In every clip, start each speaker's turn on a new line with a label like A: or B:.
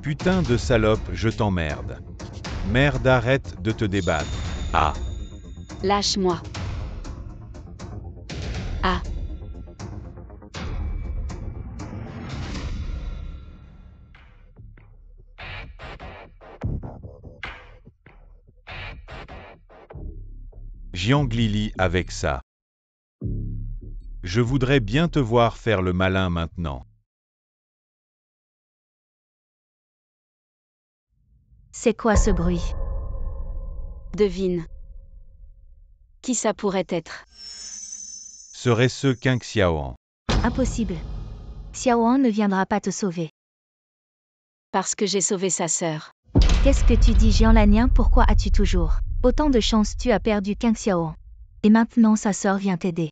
A: Putain de salope, je t'emmerde. Merde, arrête de te débattre. Ah.
B: Lâche-moi. Ah.
A: Jianglili avec ça. Je voudrais bien te voir faire le malin maintenant.
C: C'est quoi ce bruit?
B: Devine. Qui ça pourrait être?
A: Serait-ce qu'un Xiaoan?
C: Impossible. Xiaoan ne viendra pas te sauver.
B: Parce que j'ai sauvé sa sœur.
C: Qu'est-ce que tu dis, Jianlanien? Pourquoi as-tu toujours autant de chance? Tu as perdu qu'un Xiaoan. Et maintenant sa sœur vient t'aider.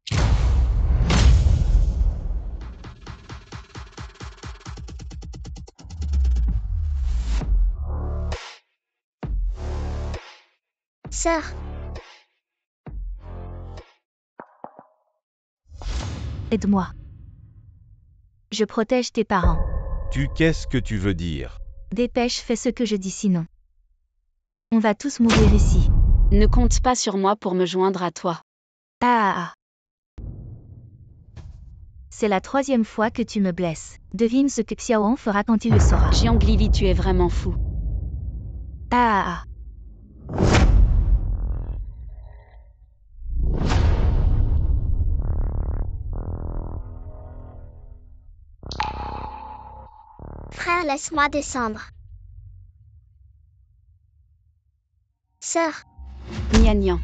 D: Sœur.
C: Aide-moi. Je protège tes parents.
A: Qu'est-ce que tu veux dire?
C: Dépêche, fais ce que je dis, sinon on va tous mourir ici.
B: Ne compte pas sur moi pour me joindre à toi.
C: Ah. C'est la 3e fois que tu me blesses. Devine ce que Xiaoan fera quand il le saura.
B: Jianglili, tu es vraiment fou.
C: Ah.
D: Frère, laisse-moi descendre. Sœur.
B: Nian.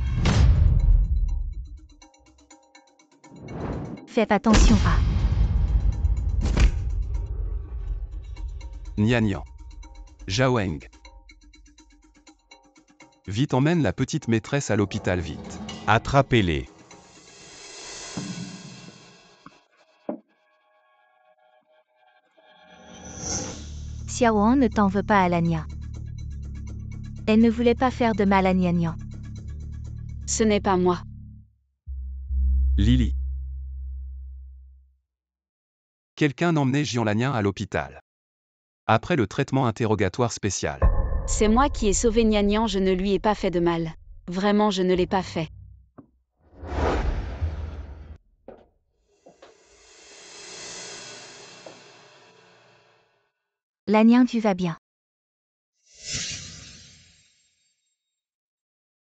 C: Fais attention à.
E: Nian. Zhaoeng. Vite, emmène la petite maîtresse à l'hôpital, vite.
A: Attrapez-les.
C: Xiaoan ne t'en veut pas à Lannian. Elle ne voulait pas faire de mal à Nian.
B: Ce n'est pas moi.
E: Lily. Quelqu'un emmenait Jianlanien à l'hôpital. Après le traitement interrogatoire spécial.
B: C'est moi qui ai sauvé Nian, je ne lui ai pas fait de mal. Vraiment, je ne l'ai pas fait.
C: Lannian, tu vas bien?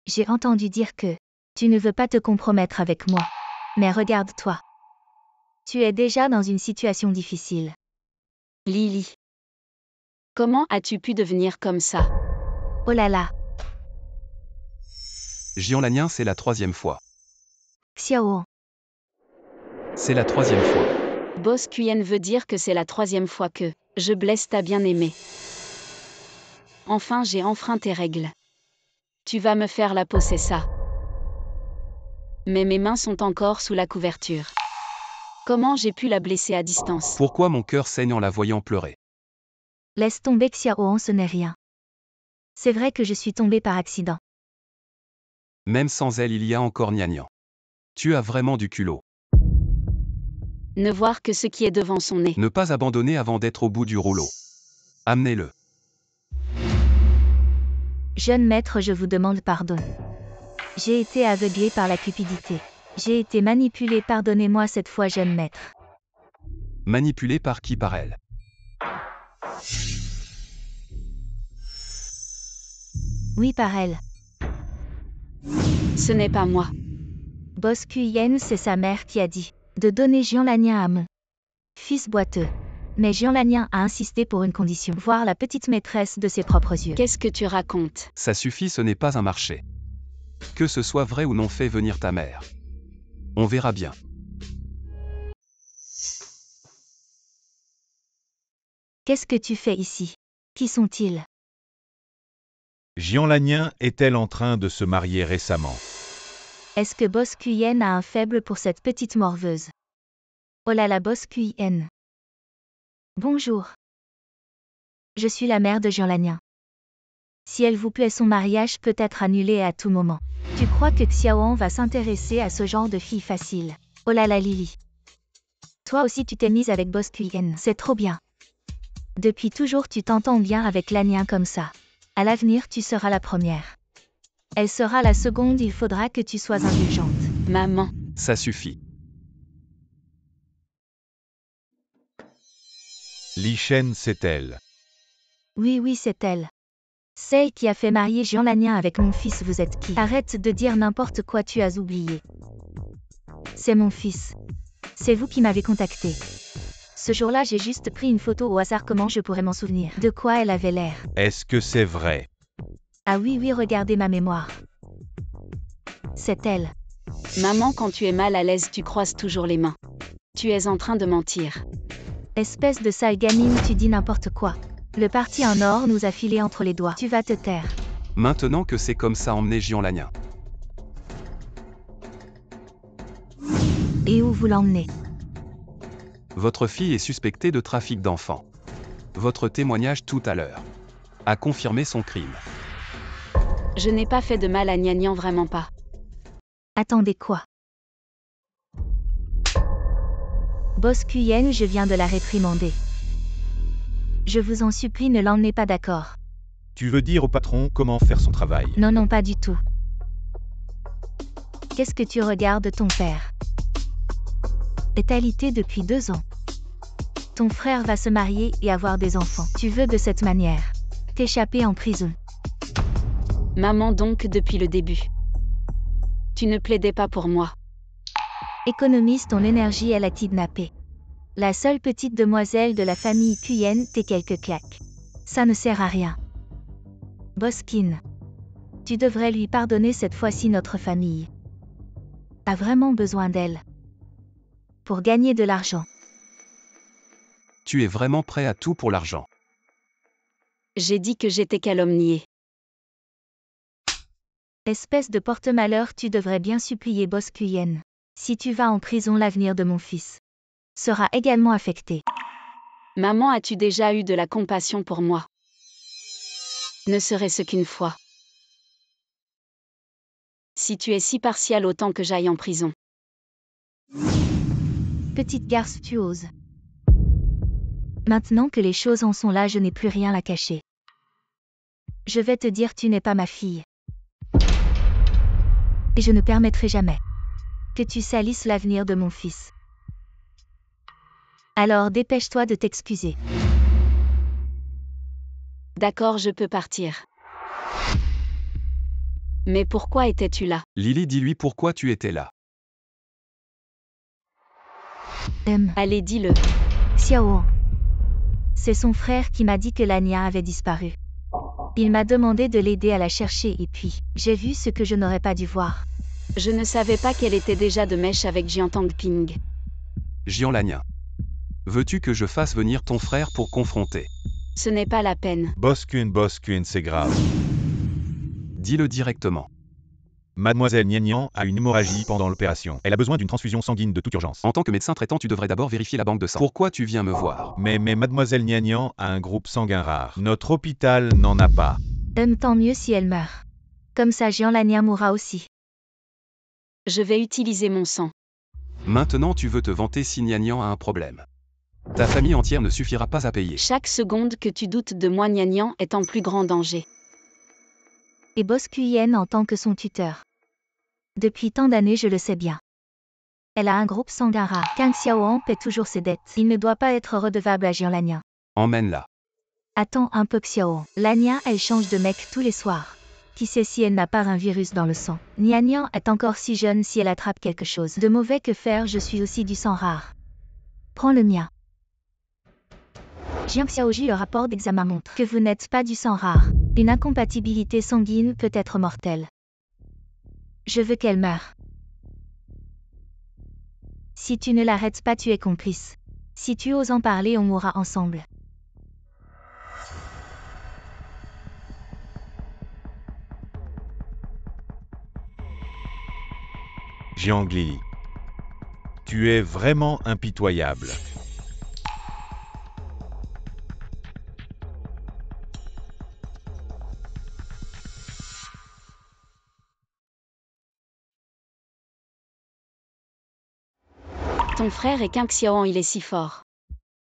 C: J'ai entendu dire que tu ne veux pas te compromettre avec moi. Mais regarde-toi. Tu es déjà dans une situation difficile.
B: Lily. Comment as-tu pu devenir comme ça?
C: Oh là là.
E: Jianlanien, c'est la 3e fois.
C: Xiaoan.
E: C'est la 3e fois.
B: Boss Quen veut dire que c'est la 3e fois que je blesse ta bien-aimée. Enfin, j'ai enfreint tes règles. Tu vas me faire la peau, c'est ça. Mais mes mains sont encore sous la couverture. Comment j'ai pu la blesser à distance?
E: Pourquoi mon cœur saigne en la voyant pleurer?
C: Laisse tomber, Xiaoan, ce n'est rien. C'est vrai que je suis tombée par accident.
E: Même sans elle, il y a encore Nian. Tu as vraiment du culot.
B: Ne voir que ce qui est devant son nez.
E: Ne pas abandonner avant d'être au bout du rouleau. Amenez-le.
C: Jeune maître, je vous demande pardon. J'ai été aveuglé par la cupidité. J'ai été manipulé, pardonnez-moi cette fois, jeune maître.
E: Manipulé par qui? Par elle.
C: Oui, par elle.
B: Ce n'est pas moi.
C: Boss Quen, c'est sa mère qui a dit de donner Jianlanien à mon fils boiteux. Mais Jianlanien a insisté pour une condition, voir la petite maîtresse de ses propres yeux.
B: Qu'est-ce que tu racontes?
E: Ça suffit, ce n'est pas un marché. Que ce soit vrai ou non, fais venir ta mère. On verra bien.
C: Qu'est-ce que tu fais ici? Qui sont-ils?
A: Jianlanien est-elle en train de se marier récemment?
C: Est-ce que Boss Quen a un faible pour cette petite morveuse? Oh là là, Boss Quen. Bonjour. Je suis la mère de Jianlanien. Si elle vous plaît, son mariage peut être annulé à tout moment. Tu crois que Xiaoan va s'intéresser à ce genre de fille facile? Oh là là, Lily. Toi aussi tu t'es mise avec Boss Quen, c'est trop bien. Depuis toujours tu t'entends bien avec Lanyan comme ça. À l'avenir tu seras la première. Elle sera la seconde, il faudra que tu sois indulgente.
B: Maman,
E: Ça suffit.
A: Li Shen, c'est elle.
C: Oui, c'est elle. Celle qui a fait marier Jean Lanyan avec mon fils, vous êtes qui? Arrête de dire n'importe quoi, tu as oublié. C'est mon fils. C'est vous qui m'avez contacté. Ce jour-là, j'ai juste pris une photo au hasard, comment je pourrais m'en souvenir? De quoi elle avait l'air?
A: Est-ce que c'est vrai?
C: Ah oui, regardez ma mémoire. C'est elle.
B: maman, quand tu es mal à l'aise, tu croises toujours les mains. Tu es en train de mentir.
C: Espèce de sale gamine, tu dis n'importe quoi. Le parti en or nous a filé entre les doigts. Tu vas te taire.
E: Maintenant que c'est comme ça, emmenez Jian Lanyan.
C: Et où vous l'emmenez?
E: Votre fille est suspectée de trafic d'enfants. Votre témoignage tout à l'heure a confirmé son crime.
B: Je n'ai pas fait de mal à Nian, vraiment pas.
C: Attendez quoi? Boss Kuyen, je viens de la réprimander. Je vous en supplie, ne l'emmenez pas, d'accord?
A: Tu veux dire au patron comment faire son travail?
C: Non, pas du tout. Qu'est-ce que tu regardes ton père? Est alité depuis 2 ans. Ton frère va se marier et avoir des enfants. Tu veux de cette manière t'échapper en prison.
B: Maman, donc depuis le début. Tu ne plaidais pas pour moi.
C: Économise ton énergie, elle a kidnappé. La seule petite demoiselle de la famille Kuyen, t'es quelques claques. Ça ne sert à rien. Boskin. Tu devrais lui pardonner cette fois-ci, notre famille a vraiment besoin d'elle. Pour gagner de l'argent.
E: Tu es vraiment prêt à tout pour l'argent.
B: J'ai dit que j'étais calomniée.
C: Espèce de porte-malheur, tu devrais bien supplier Boss Kuyen. Si tu vas en prison, l'avenir de mon fils sera également affecté.
B: Maman, as-tu déjà eu de la compassion pour moi? Ne serait-ce qu'une fois. Si tu es si partial, autant que j'aille en prison.
C: Petite garce, tu oses. Maintenant que les choses en sont là, je n'ai plus rien à cacher. Je vais te dire, tu n'es pas ma fille. Et je ne permettrai jamais que tu salisses l'avenir de mon fils. Alors dépêche-toi de t'excuser.
B: D'accord, je peux partir. Mais pourquoi étais-tu là?
E: Lily, dis-lui pourquoi tu étais là.
B: Allez, dis-le.
C: Xiao. C'est son frère qui m'a dit que Lanyan avait disparu. Il m'a demandé de l'aider à la chercher et puis, j'ai vu ce que je n'aurais pas dû voir.
B: Je ne savais pas qu'elle était déjà de mèche avec Jian Tangping.
E: Jian Lanyan. Veux-tu que je fasse venir ton frère pour confronter?
B: Ce n'est pas la peine.
A: Boskun, c'est grave.
E: Dis-le directement.
A: Mademoiselle Nian a une hémorragie pendant l'opération. Elle a besoin d'une transfusion sanguine de toute urgence.
E: En tant que médecin traitant, tu devrais d'abord vérifier la banque de sang. Pourquoi tu viens me voir?
A: Mais Mademoiselle Nian a un groupe sanguin rare. Notre hôpital n'en a pas.
C: Tant mieux si elle meurt. Comme ça Jian Lanyan mourra aussi.
B: Je vais utiliser mon sang.
E: Maintenant tu veux te vanter si Nian a un problème. Ta famille entière ne suffira pas à payer.
B: Chaque seconde que tu doutes de moi, Nian est en plus grand danger.
C: Et Boss Kuyen en tant que son tuteur. Depuis tant d'années, je le sais bien. Elle a un groupe sanguin rare. Kang Xiaoan paie toujours ses dettes. Il ne doit pas être redevable à Jian Lanyan.
E: Emmène-la.
C: Attends un peu, Xiaoan. Lanyan, elle change de mec tous les soirs. Qui sait si elle n'a pas un virus dans le sang? Nian est encore si jeune, si elle attrape quelque chose de mauvais, que faire? Je suis aussi du sang rare. Prends le mien. Jiang Xiaoji, le rapport d'examen montre que vous n'êtes pas du sang rare. Une incompatibilité sanguine peut être mortelle. Je veux qu'elle meure. Si tu ne l'arrêtes pas, tu es complice. Si tu oses en parler, on mourra ensemble.
A: Jiang Li. Tu es vraiment impitoyable.
B: Ton frère est Kang Xiaoan, il est si fort.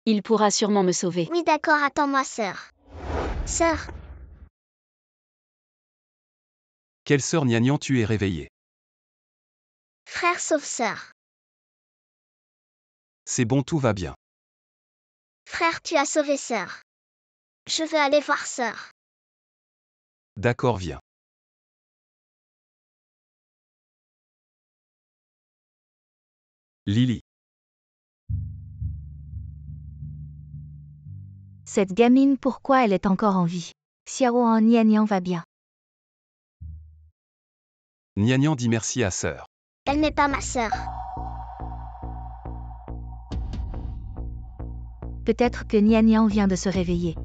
B: Il pourra sûrement me sauver.
D: Oui, d'accord, attends-moi, sœur. Sœur,
E: Quelle sœur Nian, tu es réveillée.
D: frère sauve sœur.
E: C'est bon, tout va bien.
D: Frère, tu as sauvé sœur. Je veux aller voir sœur.
E: D'accord, viens. Lily.
C: Cette gamine, pourquoi elle est encore en vie? Xiaoan Nian va bien.
E: Nian dit merci à sœur.
D: Elle n'est pas ma sœur.
C: Peut-être que Nian vient de se réveiller.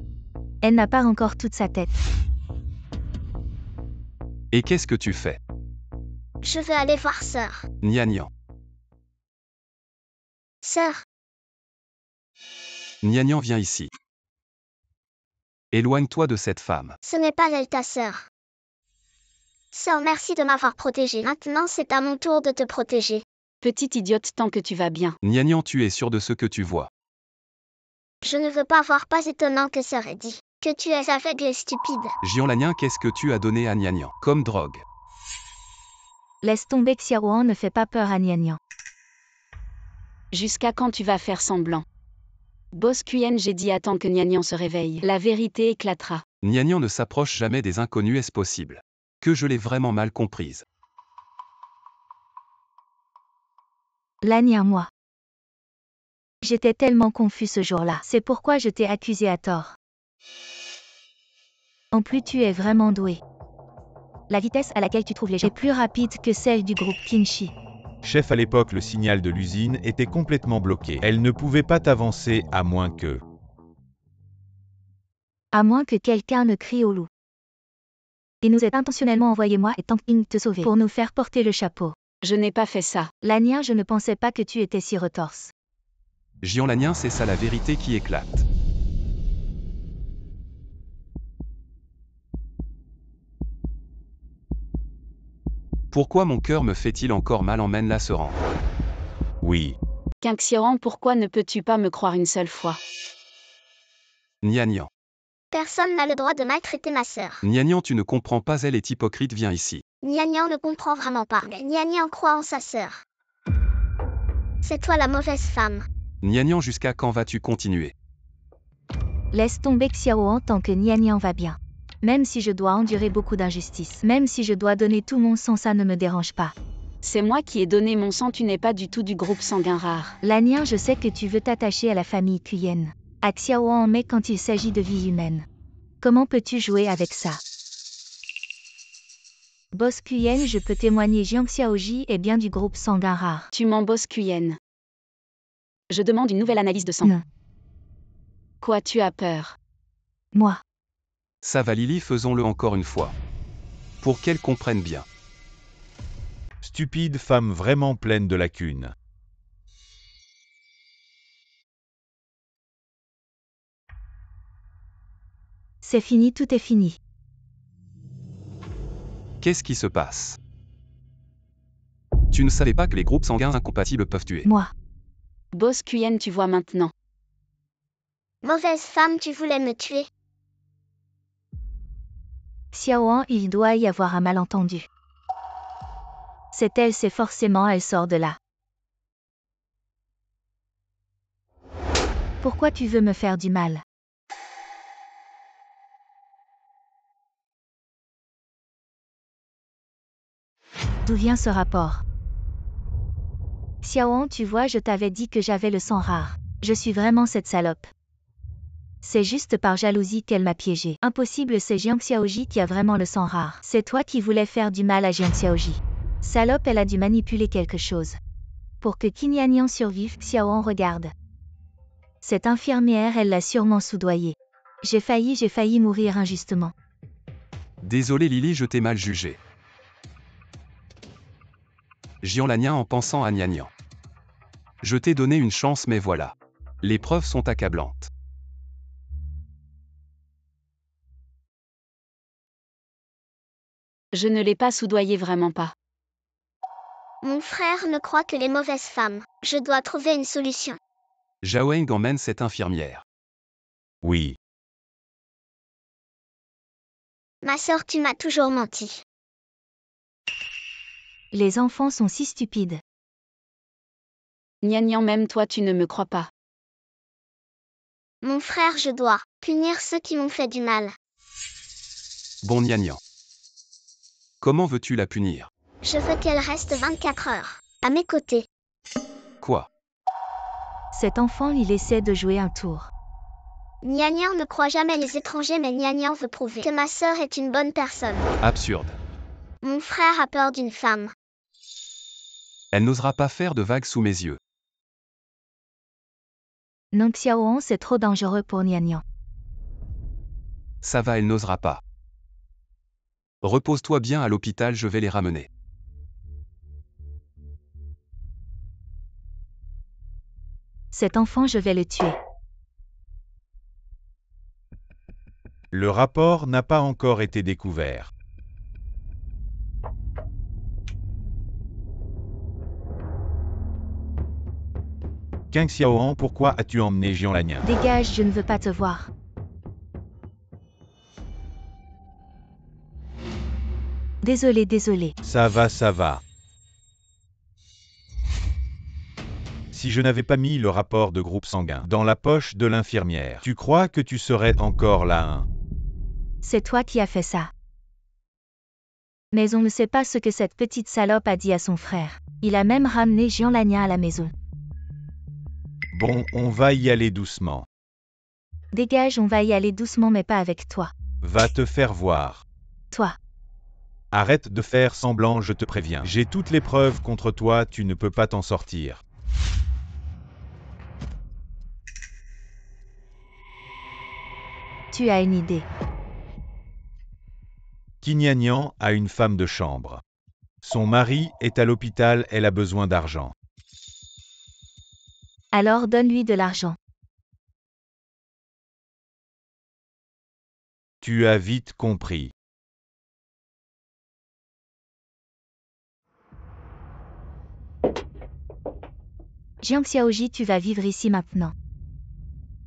C: Elle n'a pas encore toute sa tête.
E: Et qu'est-ce que tu fais?
D: Je veux aller voir sœur.
E: Nian.
D: Sœur,
E: Nian, viens ici. Éloigne-toi de cette femme.
D: ce n'est pas elle ta sœur. Sœur, merci de m'avoir protégée. Maintenant, c'est à mon tour de te protéger.
B: Petite idiote, tant que tu vas bien.
E: Nian, tu es sûr de ce que tu vois.
D: Je ne veux pas voir, pas étonnant que sœur ait dit que tu es aveugle et stupide.
E: Jianlanien, qu'est-ce que tu as donné à Nian comme drogue?
C: Laisse tomber, Xiaoan ne fait pas peur à Nian.
B: Jusqu'à quand tu vas faire semblant? Boss Quen, j'ai dit attends que Nian se réveille. La vérité éclatera.
E: Nian ne s'approche jamais des inconnus, est-ce possible? Que je l'ai vraiment mal comprise.
C: Lanien, moi. J'étais tellement confus ce jour-là. C'est pourquoi je t'ai accusé à tort. En plus, tu es vraiment doué. La vitesse à laquelle tu trouves les gens est plus rapide que celle du groupe Kinshi.
A: Chef, à l'époque, le signal de l'usine était complètement bloqué. Elle ne pouvait pas t'avancer à moins que...
C: À moins que quelqu'un ne crie au loup. Et nous ait intentionnellement envoyé moi et Tang Ying te sauver pour nous faire porter le chapeau.
B: Je n'ai pas fait ça.
C: Lanien, je ne pensais pas que tu étais si retorse.
E: Jianlanien, c'est ça la vérité qui éclate. Pourquoi mon cœur me fait-il encore mal? Emmène-la se rendre.
A: Oui.
B: Qingxian, pourquoi ne peux-tu pas me croire une seule fois?
E: Nian.
D: Personne n'a le droit de maltraiter ma sœur.
E: Nian, tu ne comprends pas, elle est hypocrite, viens ici.
D: Nian ne comprend vraiment pas. Mais Nian croit en sa sœur. C'est toi la mauvaise femme.
E: Nian, jusqu'à quand vas-tu continuer?
C: Laisse tomber Xiaoan tant que Nian va bien. Même si je dois endurer beaucoup d'injustices, même si je dois donner tout mon sang, ça ne me dérange pas.
B: C'est moi qui ai donné mon sang, tu n'es pas du tout du groupe sanguin rare.
C: Lanien, je sais que tu veux t'attacher à la famille Quen. À Xiaoan, mais quand il s'agit de vie humaine. Comment peux-tu jouer avec ça? Boss Quen, je peux témoigner, Jiang Xiaoji est bien du groupe sanguin rare.
B: Tu mens, Boss Quen. Je demande une nouvelle analyse de sang.
C: Non.
B: Quoi, tu as peur?
C: Moi.
E: Ça va Lily, faisons-le encore une fois. Pour qu'elle comprenne bien.
A: Stupide femme vraiment pleine de lacunes.
C: C'est fini, tout est fini.
E: Qu'est-ce qui se passe? Tu ne savais pas que les groupes sanguins incompatibles peuvent tuer.
C: Moi.
B: Boss Quen, tu vois maintenant.
D: Mauvaise femme, tu voulais me tuer.
C: Xiaoan, il doit y avoir un malentendu. C'est elle, c'est forcément elle sort de là. Pourquoi tu veux me faire du mal? D'où vient ce rapport? Xiaoan, tu vois, je t'avais dit que j'avais le sang rare. Je suis vraiment cette salope. C'est juste par jalousie qu'elle m'a piégé. Impossible, c'est Jiang Xiaoji qui a vraiment le sang rare. C'est toi qui voulais faire du mal à Jiang Xiaoji. Salope, elle a dû manipuler quelque chose. Pour que Qin survive, Xiaoan regarde. Cette infirmière, elle l'a sûrement soudoyée. J'ai failli mourir injustement.
E: Désolé Lily, je t'ai mal jugé. Jianlanien en pensant à Nian. Je t'ai donné une chance mais voilà. Les preuves sont accablantes.
B: Je ne l'ai pas soudoyé, vraiment pas.
D: Mon frère ne croit que les mauvaises femmes. Je dois trouver une solution.
E: Jaoeng emmène cette infirmière.
A: Oui.
D: Ma sœur, tu m'as toujours menti.
C: Les enfants sont si stupides.
B: Gnagnan, même toi tu ne me crois pas.
D: Mon frère, je dois punir ceux qui m'ont fait du mal.
E: Bon Gnagnan. Comment veux-tu la punir?
D: Je veux qu'elle reste 24 heures à mes côtés.
E: Quoi?
C: Cet enfant, il essaie de jouer un tour.
D: Gnagnan ne croit jamais les étrangers, mais Gnagnan veut prouver que ma sœur est une bonne personne.
E: Absurde.
D: Mon frère a peur d'une femme.
E: Elle n'osera pas faire de vagues sous mes yeux.
C: Nong Xiaohong, c'est trop dangereux pour Gnagnan.
E: Ça va, elle n'osera pas. Repose-toi bien à l'hôpital, je vais les ramener.
C: Cet enfant, je vais le tuer.
A: Le rapport n'a pas encore été découvert. Qing Xiaohan, pourquoi as-tu emmené Jianlanyan?
C: Dégage, je ne veux pas te voir. Désolé.
A: Ça va. Si je n'avais pas mis le rapport de groupe sanguin dans la poche de l'infirmière, tu crois que tu serais encore là, hein?
C: C'est toi qui as fait ça. Mais on ne sait pas ce que cette petite salope a dit à son frère. Il a même ramené Jianlanyan à la maison.
A: Bon, on va y aller doucement.
C: Dégage, on va y aller doucement, mais pas avec toi.
A: Va te faire voir.
C: Toi.
A: Arrête de faire semblant, je te préviens. J'ai toutes les preuves contre toi, tu ne peux pas t'en sortir.
C: Tu as une idée.
A: Qignagnan a une femme de chambre. Son mari est à l'hôpital, elle a besoin d'argent.
C: Alors donne-lui de l'argent.
A: Tu as vite compris.
C: Jiang Xiaoji, tu vas vivre ici maintenant.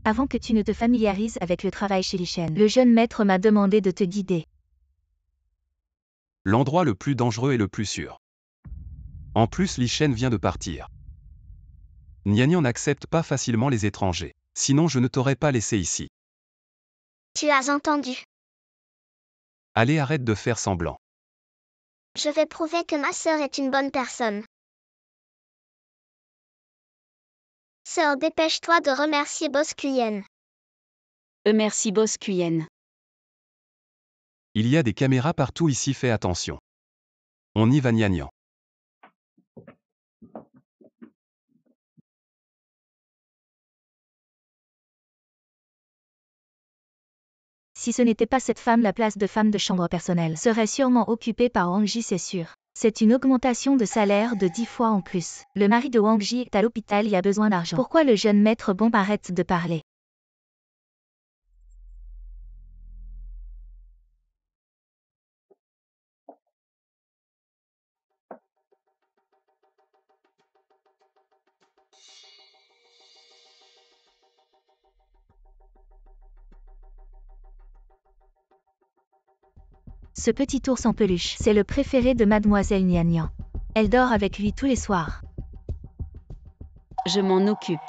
C: Avant que tu ne te familiarises avec le travail chez Li Shen, le jeune maître m'a demandé de te guider.
E: L'endroit le plus dangereux et le plus sûr. En plus, Li Shen vient de partir. Gnagnan n'accepte pas facilement les étrangers. Sinon, je ne t'aurais pas laissé ici.
D: Tu as entendu.
E: Allez, arrête de faire semblant.
D: Je vais prouver que ma sœur est une bonne personne. Sœur, dépêche-toi de remercier Boss Kuyen.
B: Merci Boss Kuyen.
E: Il y a des caméras partout ici, fais attention. On y va Gnagnan.
C: Si ce n'était pas cette femme, la place de femme de chambre personnelle serait sûrement occupée par Wang Ji, c'est sûr. C'est une augmentation de salaire de 10 fois en plus. Le mari de Wang Ji est à l'hôpital et a besoin d'argent. Pourquoi le jeune maître Bomb arrête de parler? Ce petit ours en peluche, c'est le préféré de mademoiselle Gnagnan. Elle dort avec lui tous les soirs.
B: Je m'en occupe.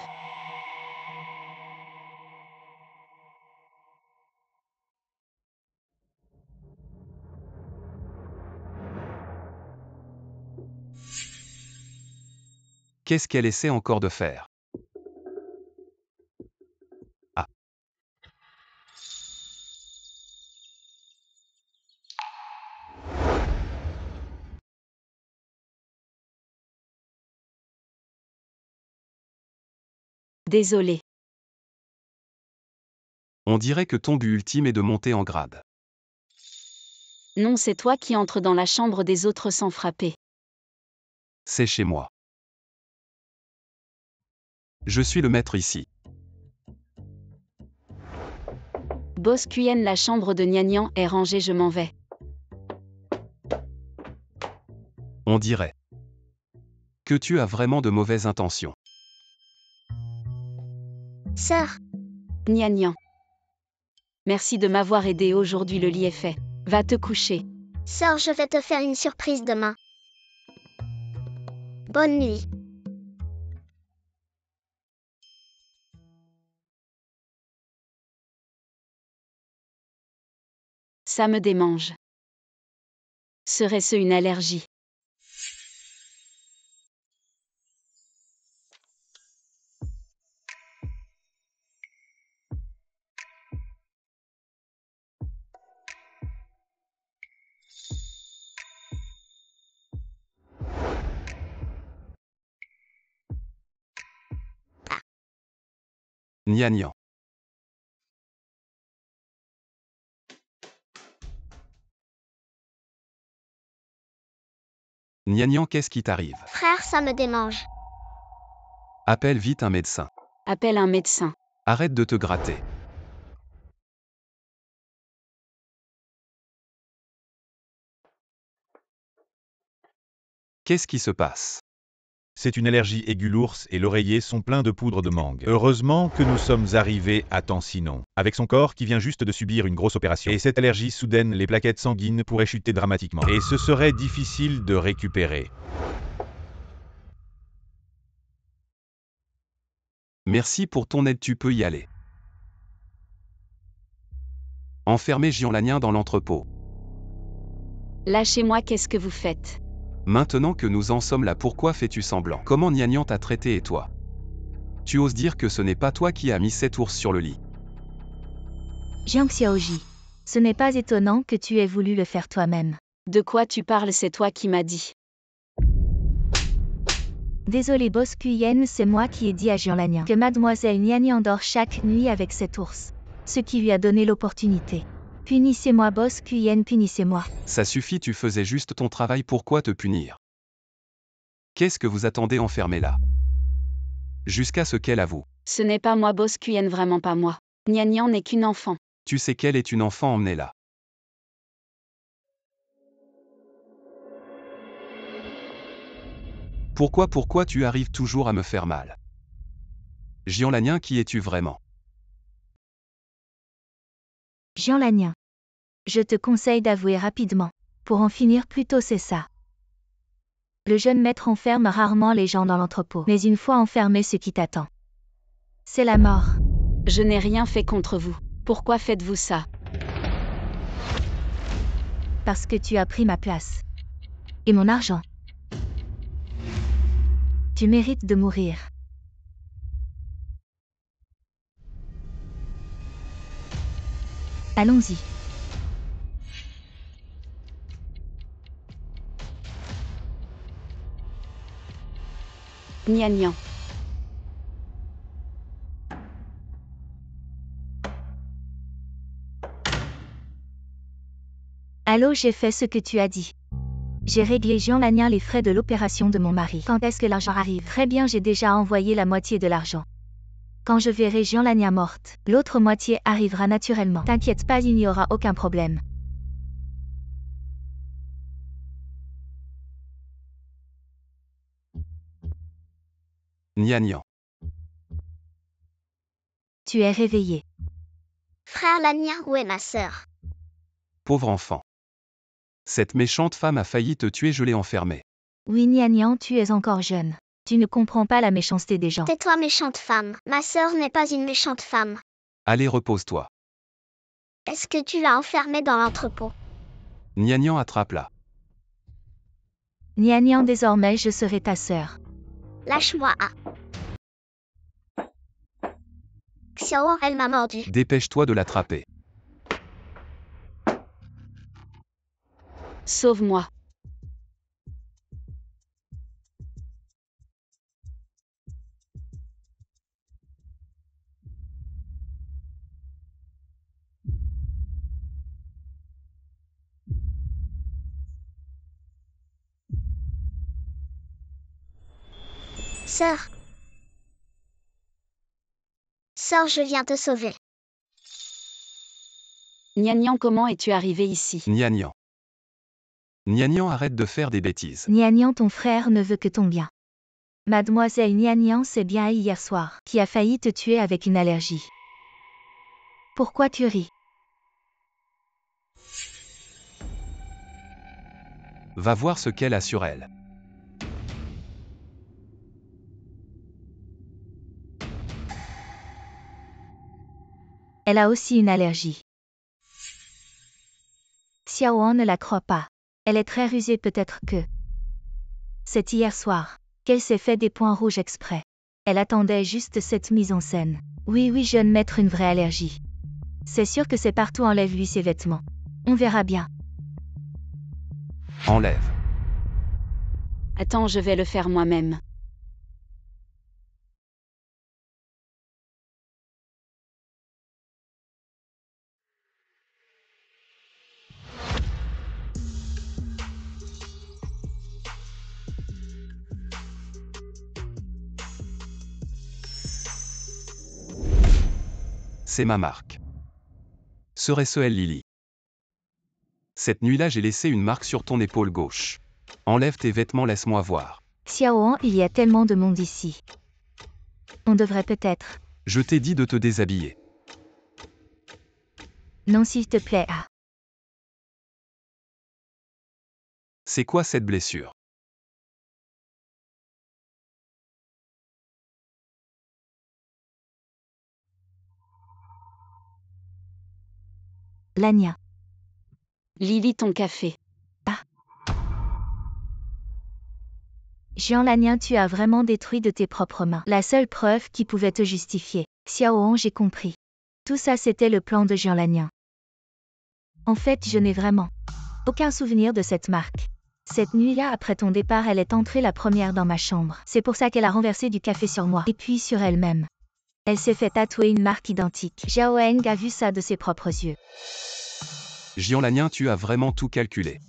E: Qu'est-ce qu'elle essaie encore de faire? Ah.
B: Désolé.
E: On dirait que ton but ultime est de monter en grade.
B: Non, c'est toi qui entres dans la chambre des autres sans frapper.
E: C'est chez moi. Je suis le maître ici.
B: Boss Kuyen, la chambre de Gnagnan est rangée, je m'en vais.
E: On dirait que tu as vraiment de mauvaises intentions.
D: Sœur,
B: Gna gna. Merci de m'avoir aidé aujourd'hui, le lit est fait. Va te coucher.
D: sœur, je vais te faire une surprise demain. Bonne nuit.
B: Ça me démange. Serait-ce une allergie?
E: Gna gna. Gna gna, qu'est-ce qui t'arrive?
D: Frère, ça me démange.
E: Appelle vite un médecin.
B: Appelle un médecin.
E: Arrête de te gratter. Qu'est-ce qui se passe?
A: C'est une allergie aiguë, l'ours et l'oreiller sont pleins de poudre de mangue. Heureusement que nous sommes arrivés à temps, sinon, avec son corps qui vient juste de subir une grosse opération, et cette allergie soudaine, les plaquettes sanguines pourraient chuter dramatiquement. Et ce serait difficile de récupérer.
E: Merci pour ton aide, tu peux y aller. Enfermez Jean-Lanien dans l'entrepôt.
B: Lâchez-moi, qu'est-ce que vous faites?
E: Maintenant que nous en sommes là, pourquoi fais-tu semblant? Comment Gna gna t'a traité et toi? Tu oses dire que ce n'est pas toi qui as mis cet ours sur le lit?
C: Jiang Xiaoji. Ce n'est pas étonnant que tu aies voulu le faire toi-même.
B: De quoi tu parles? C'est toi qui m'as dit.
C: Désolé boss Kuyen, c'est moi qui ai dit à Jean-Lanien que mademoiselle Nian dort chaque nuit avec cet ours. Ce qui lui a donné l'opportunité. Punissez-moi boss Kuyen, punissez-moi.
E: Ça suffit, tu faisais juste ton travail, pourquoi te punir? Qu'est-ce que vous attendez enfermé là? Jusqu'à ce qu'elle avoue.
B: Ce n'est pas moi, boss Kuyen, vraiment pas moi. Gna gna n'est qu'une enfant.
E: Tu sais qu'elle est une enfant, emmenez-la. Pourquoi tu arrives toujours à me faire mal? Jean-Lanien, qui es-tu vraiment?
C: Jean-Lanien. Je te conseille d'avouer rapidement. Pour en finir plus tôt, c'est ça. Le jeune maître enferme rarement les gens dans l'entrepôt, mais une fois enfermé, ce qui t'attend, c'est la mort.
B: Je n'ai rien fait contre vous. Pourquoi faites-vous ça?
C: Parce que tu as pris ma place. Et mon argent. Tu mérites de mourir. Allons-y.
B: Gna gna.
C: Allô, j'ai fait ce que tu as dit. J'ai réglé Jean-Lanien les frais de l'opération de mon mari. Quand est-ce que l'argent arrive? Très bien, j'ai déjà envoyé la moitié de l'argent. Quand je verrai Jean-Lanien morte, l'autre moitié arrivera naturellement. T'inquiète pas, il n'y aura aucun problème.
E: Gna gna.
C: Tu es réveillé.
D: Frère Lanien, où est ma sœur?
E: Pauvre enfant. Cette méchante femme a failli te tuer, je l'ai enfermée.
C: Oui, Nian, tu es encore jeune. Tu ne comprends pas la méchanceté des gens.
D: Tais-toi, méchante femme. Ma sœur n'est pas une méchante femme.
E: Allez, repose-toi.
D: Est-ce que tu l'as enfermée dans l'entrepôt?
E: Gna gna, attrape-la.
C: Nian, désormais je serai ta sœur.
D: Lâche-moi, Xiao, elle m'a mordu.
E: Dépêche-toi de l'attraper.
B: Sauve-moi.
D: Sœur. Sœur, je viens te sauver.
B: Gna gna, comment es-tu arrivé ici?
E: Gna gna. Gna gna, arrête de faire des bêtises.
C: Nian, ton frère ne veut que ton bien. Mademoiselle Nian c'est bien elle hier soir, qui a failli te tuer avec une allergie. Pourquoi tu ris?
E: Va voir ce qu'elle a sur elle.
C: Elle a aussi une allergie. Xiaoan ne la croit pas. Elle est très rusée peut-être que. C'est hier soir qu'elle s'est fait des points rouges exprès. Elle attendait juste cette mise en scène. Oui, jeune maître, une vraie allergie. C'est sûr que c'est partout, enlève-lui ses vêtements. On verra bien.
E: Enlève.
B: Attends, je vais le faire moi-même.
E: C'est ma marque. Serait-ce elle, Lily? Cette nuit-là, j'ai laissé une marque sur ton épaule gauche. Enlève tes vêtements, laisse-moi voir.
C: Xiaoan, il y a tellement de monde ici. On devrait peut-être.
E: Je t'ai dit de te déshabiller.
C: Non, s'il te plaît, ah.
E: C'est quoi cette blessure?
C: Lania.
B: Lily, ton café.
C: Jean Lanien, tu as vraiment détruit de tes propres mains la seule preuve qui pouvait te justifier. Xiaoan, j'ai compris. Tout ça c'était le plan de Jean Lanien. En fait, je n'ai vraiment aucun souvenir de cette marque. Cette nuit-là, après ton départ, elle est entrée la première dans ma chambre. C'est pour ça qu'elle a renversé du café sur moi, et puis sur elle-même. Elle s'est fait tatouer une marque identique. Zhao Heng a vu ça de ses propres yeux.
E: Jian Lanien, tu as vraiment tout calculé.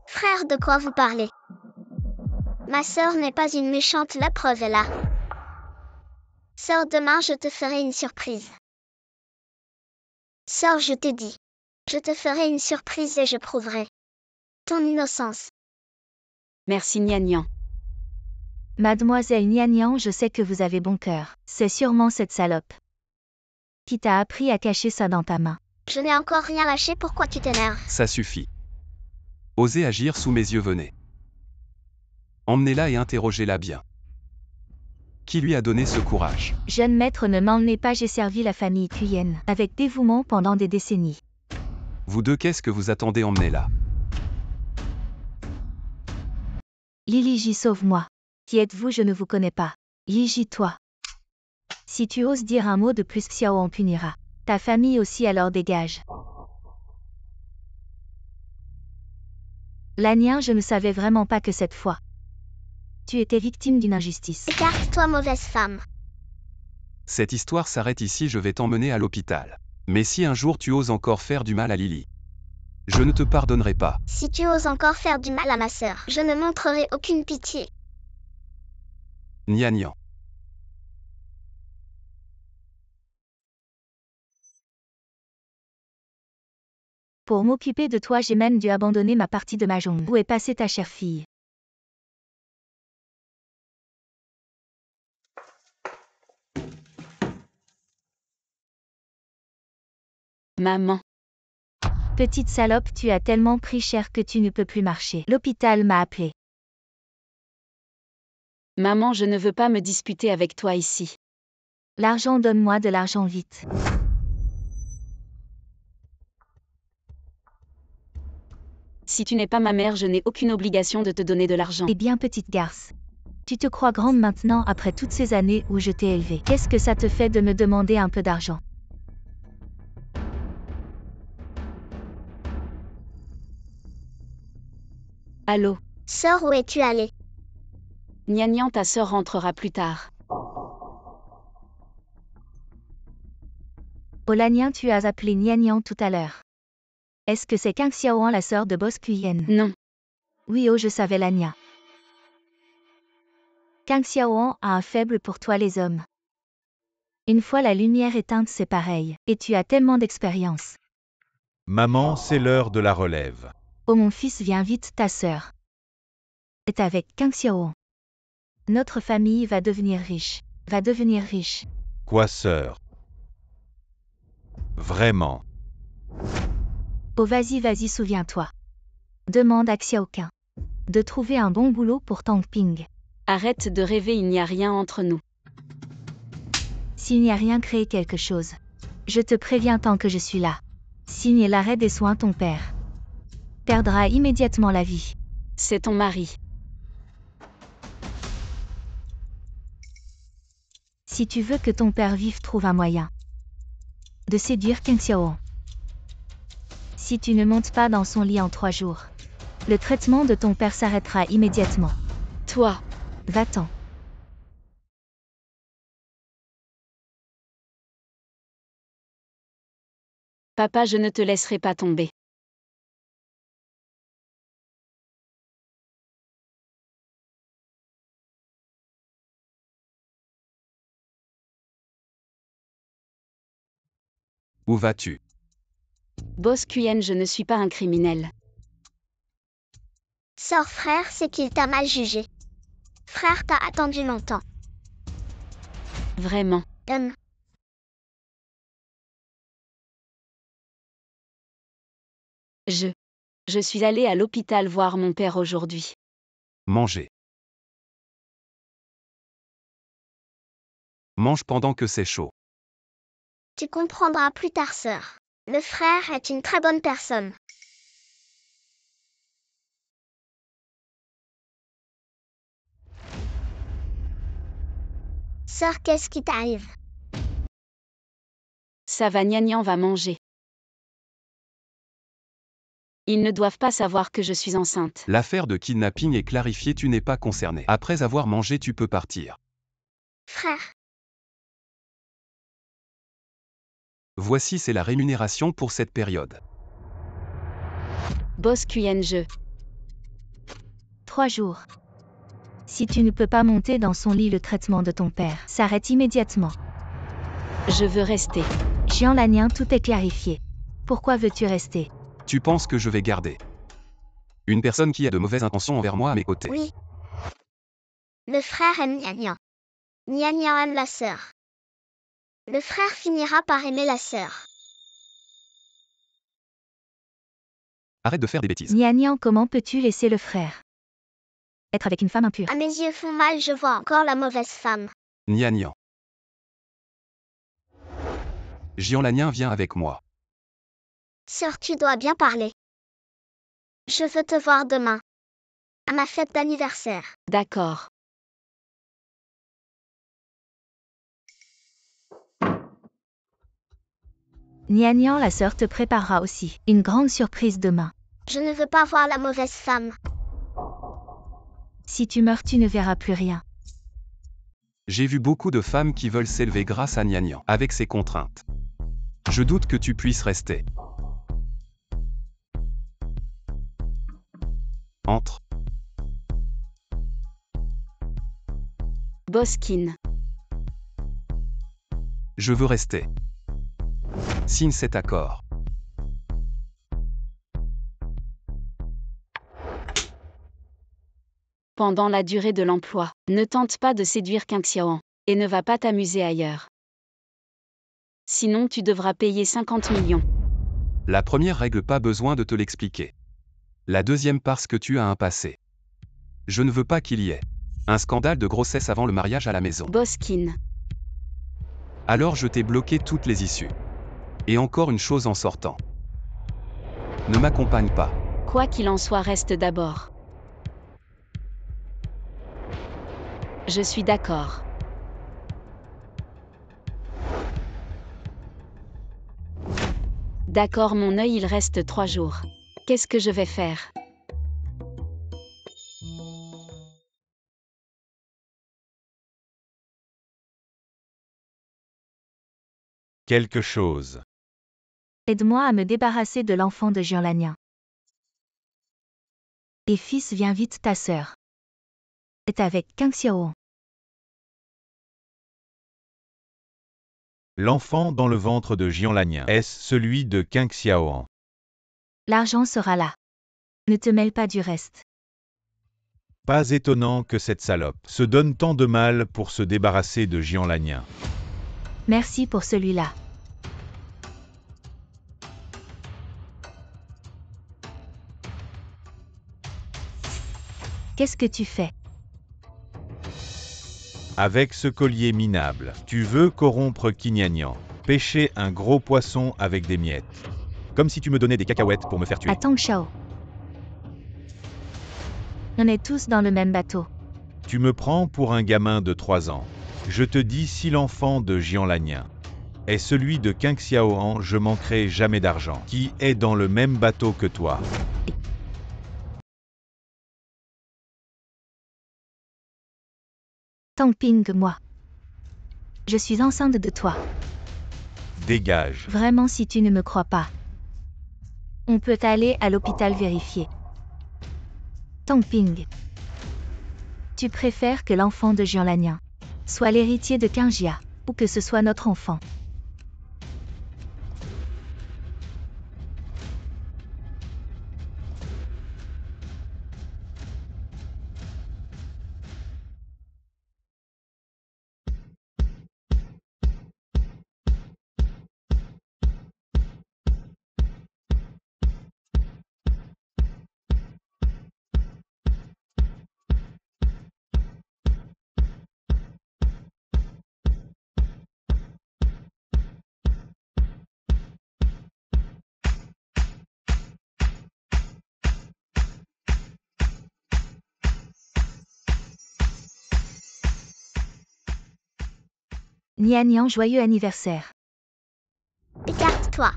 D: Frère, de quoi vous parlez? Ma sœur n'est pas une méchante, la preuve est là. Sœur, demain je te ferai une surprise. Sœur, je t'ai dit. Je te ferai une surprise et je prouverai ton innocence.
B: Merci Nian.
C: Mademoiselle Nian, je sais que vous avez bon cœur. C'est sûrement cette salope qui t'a appris à cacher ça dans ta main.
D: Je n'ai encore rien lâché, pourquoi tu t'énerves?
E: Ça suffit. Osez agir sous mes yeux, venez. Emmenez-la et interrogez-la bien. Qui lui a donné ce courage?
C: Jeune maître, ne m'emmenez pas, j'ai servi la famille Cuyen avec dévouement pendant des décennies.
E: Vous deux, qu'est-ce que vous attendez? Emmenez-la.
C: Lily J, sauve-moi. Qui êtes-vous? Je ne vous connais pas. Lily, toi. Si tu oses dire un mot de plus, Xiao en punira. Ta famille aussi, alors dégage. Lanien, je ne savais vraiment pas que cette fois tu étais victime d'une injustice.
D: Écarte-toi, mauvaise femme.
E: Cette histoire s'arrête ici, je vais t'emmener à l'hôpital. Mais si un jour tu oses encore faire du mal à Lily, je ne te pardonnerai pas.
D: Si tu oses encore faire du mal à ma sœur, je ne montrerai aucune pitié.
E: Nian.
C: Pour m'occuper de toi, j'ai même dû abandonner ma partie de ma jambe. Où est passée ta chère fille?
B: Maman.
C: Petite salope, tu as tellement pris cher que tu ne peux plus marcher. L'hôpital m'a appelé.
B: Maman, je ne veux pas me disputer avec toi ici.
C: L'argent, donne-moi de l'argent vite.
B: Si tu n'es pas ma mère, je n'ai aucune obligation de te donner de l'argent.
C: Eh bien, petite garce. Tu te crois grande maintenant après toutes ces années où je t'ai élevée. Qu'est-ce que ça te fait de me demander un peu d'argent?
B: Allô?
D: Sœur, où es-tu allée?
B: Nian, ta sœur rentrera plus tard.
C: Olanien, tu as appelé Nian tout à l'heure. Est-ce que c'est Kang Xiaoan, la sœur de Boss Cuyen?
B: Non.
C: Oui, oh, je savais Lania. Kang Xiaoan a un faible pour toi les hommes. Une fois la lumière éteinte, c'est pareil. Et tu as tellement d'expérience.
A: Maman, c'est l'heure de la relève.
C: Oh mon fils, viens vite, ta sœur est avec Kang Xiaoan. Notre famille va devenir riche. Va devenir riche.
A: Quoi, sœur? Vraiment?
C: Oh vas-y, souviens-toi. Demande à Xiaoqun de trouver un bon boulot pour Tang Ping.
B: Arrête de rêver, il n'y a rien entre nous.
C: S'il n'y a rien, créé quelque chose. Je te préviens tant que je suis là. Signe l'arrêt des soins, ton père perdra immédiatement la vie.
B: C'est ton mari.
C: Si tu veux que ton père vive, trouve un moyen de séduire Kang Xiaoan. Si tu ne montes pas dans son lit en 3 jours, le traitement de ton père s'arrêtera immédiatement.
B: Toi,
C: Va-t'en.
B: papa, je ne te laisserai pas tomber.
E: Où vas-tu?
B: Boss Quen, je ne suis pas un criminel.
D: Sors frère, c'est qu'il t'a mal jugé. Frère t'a attendu longtemps.
B: Vraiment. Je suis allée à l'hôpital voir mon père aujourd'hui.
E: Manger. Mange pendant que c'est chaud.
D: Tu comprendras plus tard, sœur. Le frère est une très bonne personne. Sœur, qu'est-ce qui t'arrive?
B: Ça va, Nian va manger. Ils ne doivent pas savoir que je suis enceinte.
E: L'affaire de kidnapping est clarifiée, tu n'es pas concerné. Après avoir mangé, tu peux partir.
D: Frère,
E: Voici, c'est la rémunération pour cette période.
B: Boss Quen,
C: 3 jours. Si tu ne peux pas monter dans son lit, le traitement de ton père s'arrête immédiatement.
B: je veux rester.
C: Jian Lanyan, tout est clarifié. Pourquoi veux-tu rester?
E: Tu penses que je vais garder une personne qui a de mauvaises intentions envers moi à mes côtés?
D: oui. Le frère aime Nian. Nian aime la sœur. Le frère finira par aimer la sœur.
E: Arrête de faire des bêtises.
C: Nian, comment peux-tu laisser le frère être avec une femme impure?
D: À mes yeux font mal, je vois encore la mauvaise femme.
E: Nian. Jian Lanyan, viens avec moi.
D: Sœur, tu dois bien parler. Je veux te voir demain. À ma fête d'anniversaire.
B: D'accord.
C: Nian, la sœur te préparera aussi une grande surprise demain.
D: Je ne veux pas voir la mauvaise femme.
C: Si tu meurs, tu ne verras plus rien.
E: J'ai vu beaucoup de femmes qui veulent s'élever grâce à Nian avec ses contraintes. Je doute que tu puisses rester. Entre.
B: Boss Qin,
E: Je veux rester. Signe cet accord.
B: pendant la durée de l'emploi, ne tente pas de séduire Kang Xiaoan, et ne va pas t'amuser ailleurs. Sinon tu devras payer 50 millions.
E: La première règle, pas besoin de te l'expliquer. La deuxième, parce que tu as un passé. Je ne veux pas qu'il y ait un scandale de grossesse avant le mariage à la maison.
B: Boss Qin,
E: Alors je t'ai bloqué toutes les issues. Et encore une chose en sortant. Ne m'accompagne pas.
B: quoi qu'il en soit, reste d'abord. Je suis d'accord. D'accord, mon œil, il reste 3 jours. Qu'est-ce que je vais faire?
A: Quelque chose.
C: Aide-moi à me débarrasser de l'enfant de Jian Lanyan. Et fils, viens vite, ta sœur est avec Kang Xiaoan.
A: L'enfant dans le ventre de Jian Lanyan. Est-ce celui de Kang Xiaoan?
C: L'argent sera là. Ne te mêle pas du reste.
A: Pas étonnant que cette salope se donne tant de mal pour se débarrasser de Jian Lanien.
C: Merci pour celui-là. Qu'est-ce que tu fais?
A: Avec ce collier minable, tu veux corrompre Qinyanian, pêcher un gros poisson avec des miettes. Comme si tu me donnais des cacahuètes pour me faire tuer.
C: Attends, Xiao. On est tous dans le même bateau.
A: Tu me prends pour un gamin de 3 ans. Je te dis, si l'enfant de Jian Lanien est celui de Qing Xiaohan, je manquerai jamais d'argent, qui est dans le même bateau que toi.
C: Tang Ping, moi. Je suis enceinte de toi.
A: Dégage.
C: Vraiment, si tu ne me crois pas. On peut aller à l'hôpital vérifier. Tang Ping. Tu préfères que l'enfant de Jian Lanien soit l'héritier de Qingjia, ou que ce soit notre enfant? Nian, joyeux anniversaire.
D: Écarte-toi.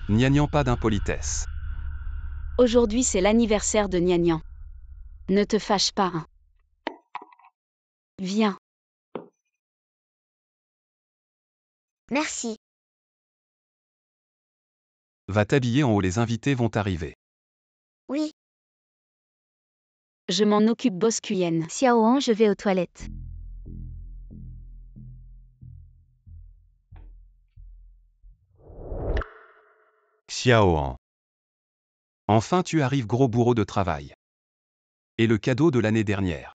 E: Nian, pas d'impolitesse.
B: Aujourd'hui c'est l'anniversaire de Nian. Ne te fâche pas, hein. Viens.
D: Merci.
E: Va t'habiller en haut, les invités vont arriver.
D: Oui.
B: Je m'en occupe, boss Quyen.
C: Xiaohan, je vais aux toilettes.
A: Xiaohan.
E: Enfin tu arrives, gros bourreau de travail. Et le cadeau de l'année dernière.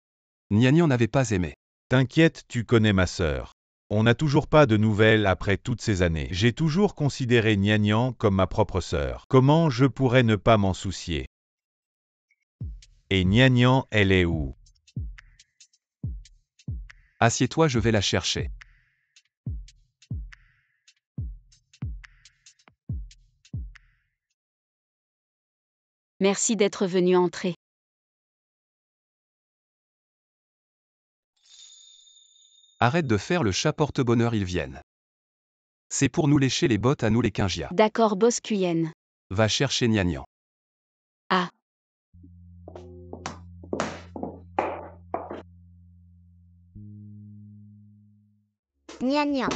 E: Nian n'avait pas aimé.
A: T'inquiète, tu connais ma sœur. On n'a toujours pas de nouvelles après toutes ces années. J'ai toujours considéré Nian comme ma propre sœur. Comment je pourrais ne pas m'en soucier? Et Nian, elle est où?
E: Assieds-toi, je vais la chercher.
B: Merci d'être venu entrer.
E: Arrête de faire le chat porte-bonheur, ils viennent. C'est pour nous lécher les bottes à nous les Qingjia.
B: D'accord, boss Quyen.
E: Va chercher Nian.
B: Ah.
D: Nian.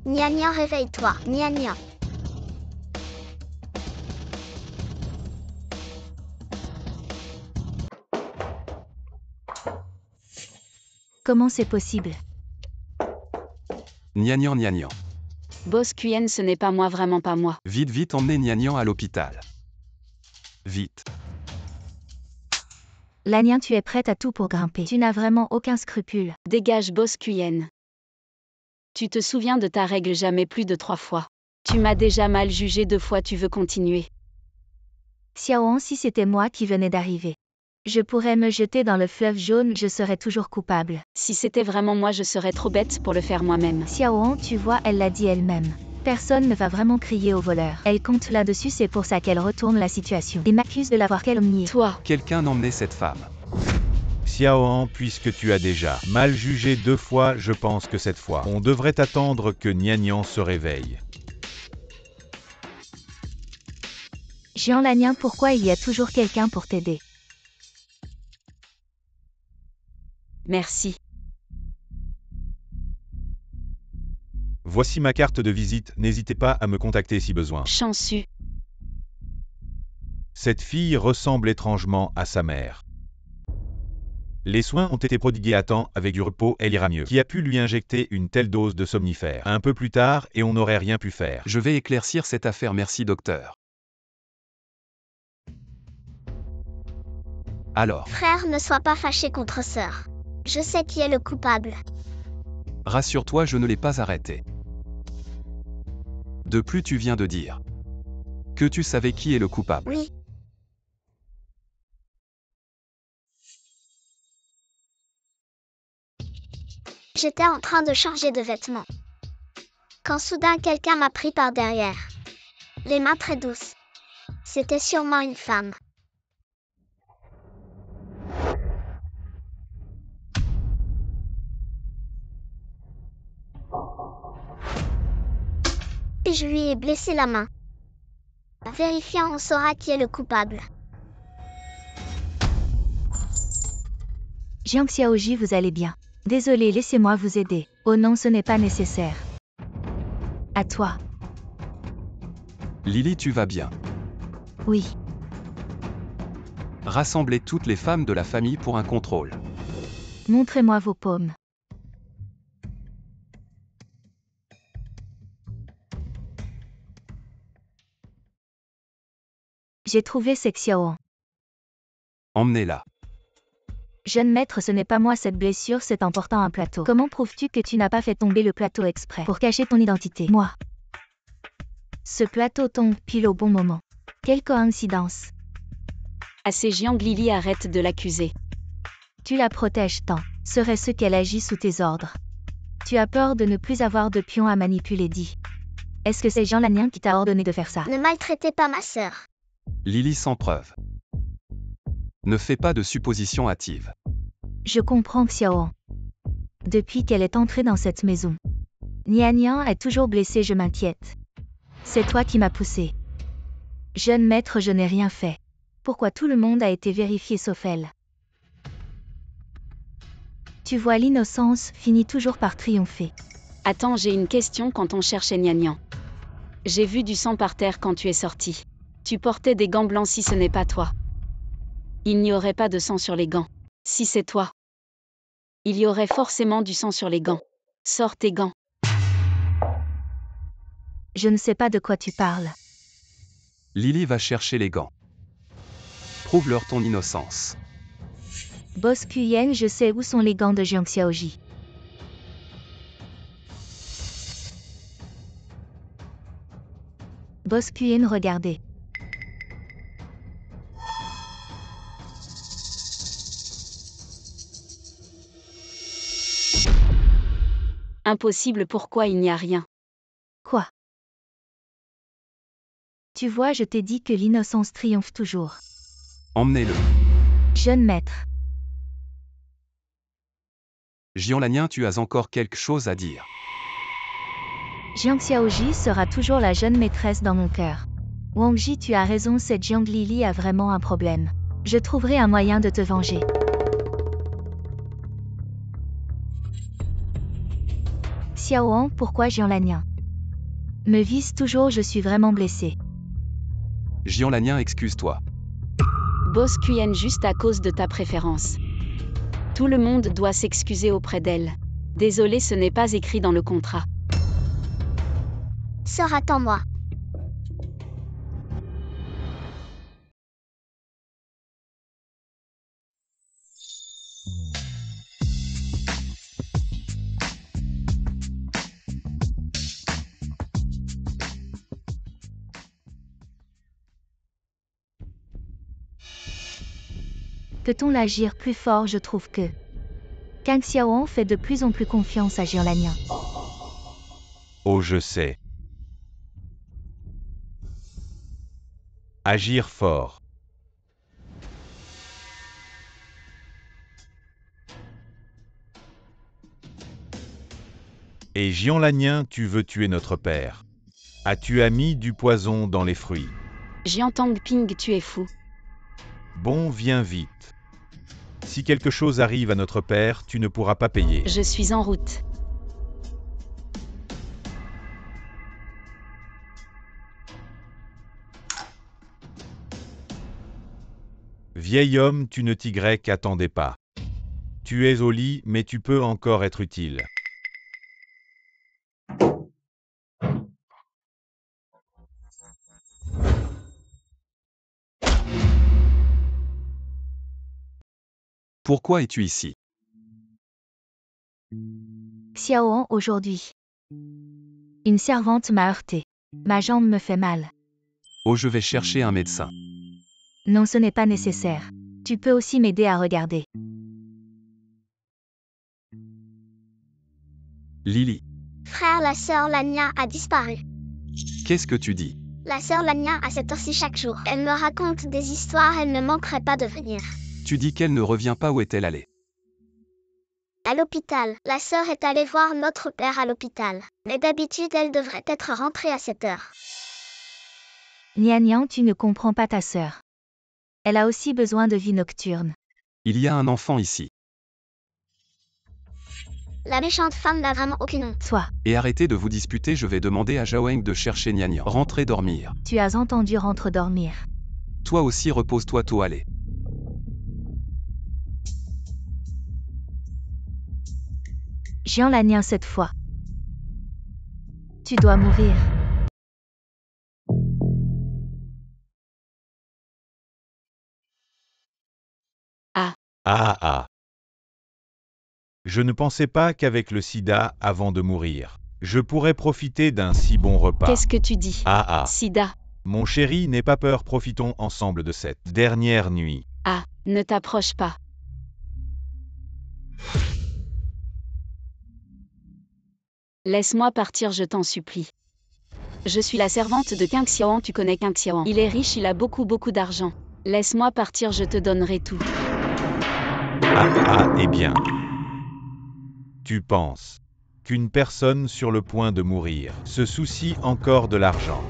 D: Nian, réveille-toi. Nian.
C: Comment c'est possible?
E: Nian.
B: Boss Quyen, ce n'est pas moi, vraiment pas moi.
E: Vite, vite, emmenez Nian à l'hôpital. Vite.
C: Lanien, tu es prête à tout pour grimper. Tu n'as vraiment aucun scrupule.
B: Dégage, boss Quyen. Tu te souviens de ta règle, jamais plus de 3 fois. Tu m'as déjà mal jugé 2 fois, tu veux continuer.
C: Xiaohan, si c'était moi qui venais d'arriver. Je pourrais me jeter dans le fleuve jaune, je serais toujours coupable.
B: Si c'était vraiment moi, je serais trop bête pour le faire moi-même.
C: Xiaohan, tu vois, elle l'a dit elle-même. Personne ne va vraiment crier au voleur. Elle compte là-dessus, c'est pour ça qu'elle retourne la situation. Et m'accuse de l'avoir calomniée.
B: Toi,
E: Quelqu'un emmenait cette femme.
A: Xiaohan, puisque tu as déjà mal jugé 2 fois, je pense que cette fois, on devrait attendre que Nian se réveille.
C: Jian Lanien, pourquoi il y a toujours quelqu'un pour t'aider?
B: merci.
A: Voici ma carte de visite, n'hésitez pas à me contacter si besoin.
B: Chansu.
A: Cette fille ressemble étrangement à sa mère. Les soins ont été prodigués à temps, avec du repos, elle ira mieux. Qui a pu lui injecter une telle dose de somnifère? Un peu plus tard, et on n'aurait rien pu faire.
E: Je vais éclaircir cette affaire, merci docteur. Alors,
D: Frère, ne sois pas fâché contre sœur. Je sais qui est le coupable.
E: rassure-toi, je ne l'ai pas arrêté. De plus, tu viens de dire que tu savais qui est le coupable.
D: Oui. J'étais en train de changer de vêtements, quand soudain quelqu'un m'a pris par derrière, les mains très douces. C'était sûrement une femme. Et je lui ai blessé la main. Vérifiant, on saura qui est le coupable.
C: Jiang Xiaoji, vous allez bien. Désolé, laissez-moi vous aider. Oh non, ce n'est pas nécessaire. À toi.
E: Lily, tu vas bien.
C: Oui.
E: Rassemblez toutes les femmes de la famille pour un contrôle.
C: Montrez-moi vos paumes. J'ai trouvé Sek Xiaoan.
E: Emmenez-la.
C: Jeune maître, ce n'est pas moi cette blessure, c'est en portant un plateau. Comment prouves-tu que tu n'as pas fait tomber le plateau exprès pour cacher ton identité? Moi. Ce plateau tombe pile au bon moment. Quelle coïncidence.
B: Assez Jiang Lili, arrête de l'accuser.
C: Tu la protèges tant. Serait-ce qu'elle agit sous tes ordres? Tu as peur de ne plus avoir de pion à manipuler, dis. Est-ce que c'est Jean Lannian qui t'a ordonné de faire ça?
D: Ne maltraitez pas ma sœur.
E: Lily sans preuve. Ne fais pas de suppositions hâtives.
C: Je comprends Xiaoan. Depuis qu'elle est entrée dans cette maison, Nian est toujours blessée, je m'inquiète. C'est toi qui m'as poussé. Jeune maître, je n'ai rien fait. Pourquoi tout le monde a été vérifié sauf elle? Tu vois, l'innocence finit toujours par triompher.
B: Attends, j'ai une question. Quand on cherchait Nian, j'ai vu du sang par terre quand tu es sorti. Tu portais des gants blancs, si ce n'est pas toi. Il n'y aurait pas de sang sur les gants. Si c'est toi, il y aurait forcément du sang sur les gants. Sors tes gants.
C: Je ne sais pas de quoi tu parles.
E: Lily va chercher les gants. Prouve-leur ton innocence.
C: Boss Kuyen, je sais où sont les gants de Jiang Xiaoji. Boss Kuyen, regardez.
B: Impossible, pourquoi il n'y a rien?
C: Quoi? Tu vois, je t'ai dit que l'innocence triomphe toujours.
E: Emmenez-le.
C: Jeune maître.
E: Jiang Lannian, tu as encore quelque chose à dire.
C: Jiang Xiaoji sera toujours la jeune maîtresse dans mon cœur. Wang Ji, tu as raison, cette Jiang Lili a vraiment un problème. Je trouverai un moyen de te venger. Xiaoan, pourquoi Jiang Lannian me vise toujours, je suis vraiment blessée.
E: Jiang Lannian, excuse-toi.
B: Boss Kuyen, juste à cause de ta préférence. Tout le monde doit s'excuser auprès d'elle. Désolé, ce n'est pas écrit dans le contrat.
D: Sœur, attends-moi.
C: Peut-on l'agir plus fort? Je trouve que Kang Xiaoan fait de plus en plus confiance à Jiang Lannian.
A: Oh, je sais. Agir fort. Et Jiang Lannian, tu veux tuer notre père. As-tu mis du poison dans les fruits?
B: Jiang Tangping, tu es fou.
A: Bon, viens vite. Si quelque chose arrive à notre père, tu ne pourras pas payer.
B: Je suis en route.
A: Vieil homme, tu ne t'y attendais pas. Tu es au lit, mais tu peux encore être utile.
E: Pourquoi es-tu ici?
C: Xiaoan aujourd'hui. Une servante m'a heurté. Ma jambe me fait mal.
E: Oh, je vais chercher un médecin.
C: Non, ce n'est pas nécessaire. Tu peux aussi m'aider à regarder.
E: Lily,
D: Frère, la sœur Lania a disparu.
E: qu'est-ce que tu dis?
D: La sœur Lania a cette heure-ci chaque jour. Elle me raconte des histoires, elle ne manquerait pas de venir.
E: Tu dis qu'elle ne revient pas, où est-elle allée?
D: À l'hôpital. La sœur est allée voir notre père à l'hôpital. Mais d'habitude, elle devrait être rentrée à cette heure.
C: Nian, tu ne comprends pas ta sœur. Elle a aussi besoin de vie nocturne.
E: Il y a un enfant ici.
D: La méchante femme n'a vraiment aucune honte.
C: Toi,
E: Et arrêtez de vous disputer, je vais demander à Zhao Eng de chercher Nian. Rentrez dormir.
C: tu as entendu, rentre dormir.
E: Toi aussi repose-toi tôt, allez.
C: Jian Lanien cette fois. Tu dois mourir.
A: Ah. Je ne pensais pas qu'avec le sida, avant de mourir, je pourrais profiter d'un si bon repas.
B: Qu'est-ce que tu dis?
A: Ah.
B: Sida.
A: Mon chéri, n'aie pas peur, profitons ensemble de cette dernière nuit.
B: Ah, ne t'approche pas. Laisse-moi partir, je t'en supplie. Je suis la servante de King Xiaoan, tu connais King Xiaoan. Il est riche, il a beaucoup d'argent. Laisse-moi partir, je te donnerai tout.
A: Eh bien. Tu penses qu'une personne sur le point de mourir se soucie encore de l'argent?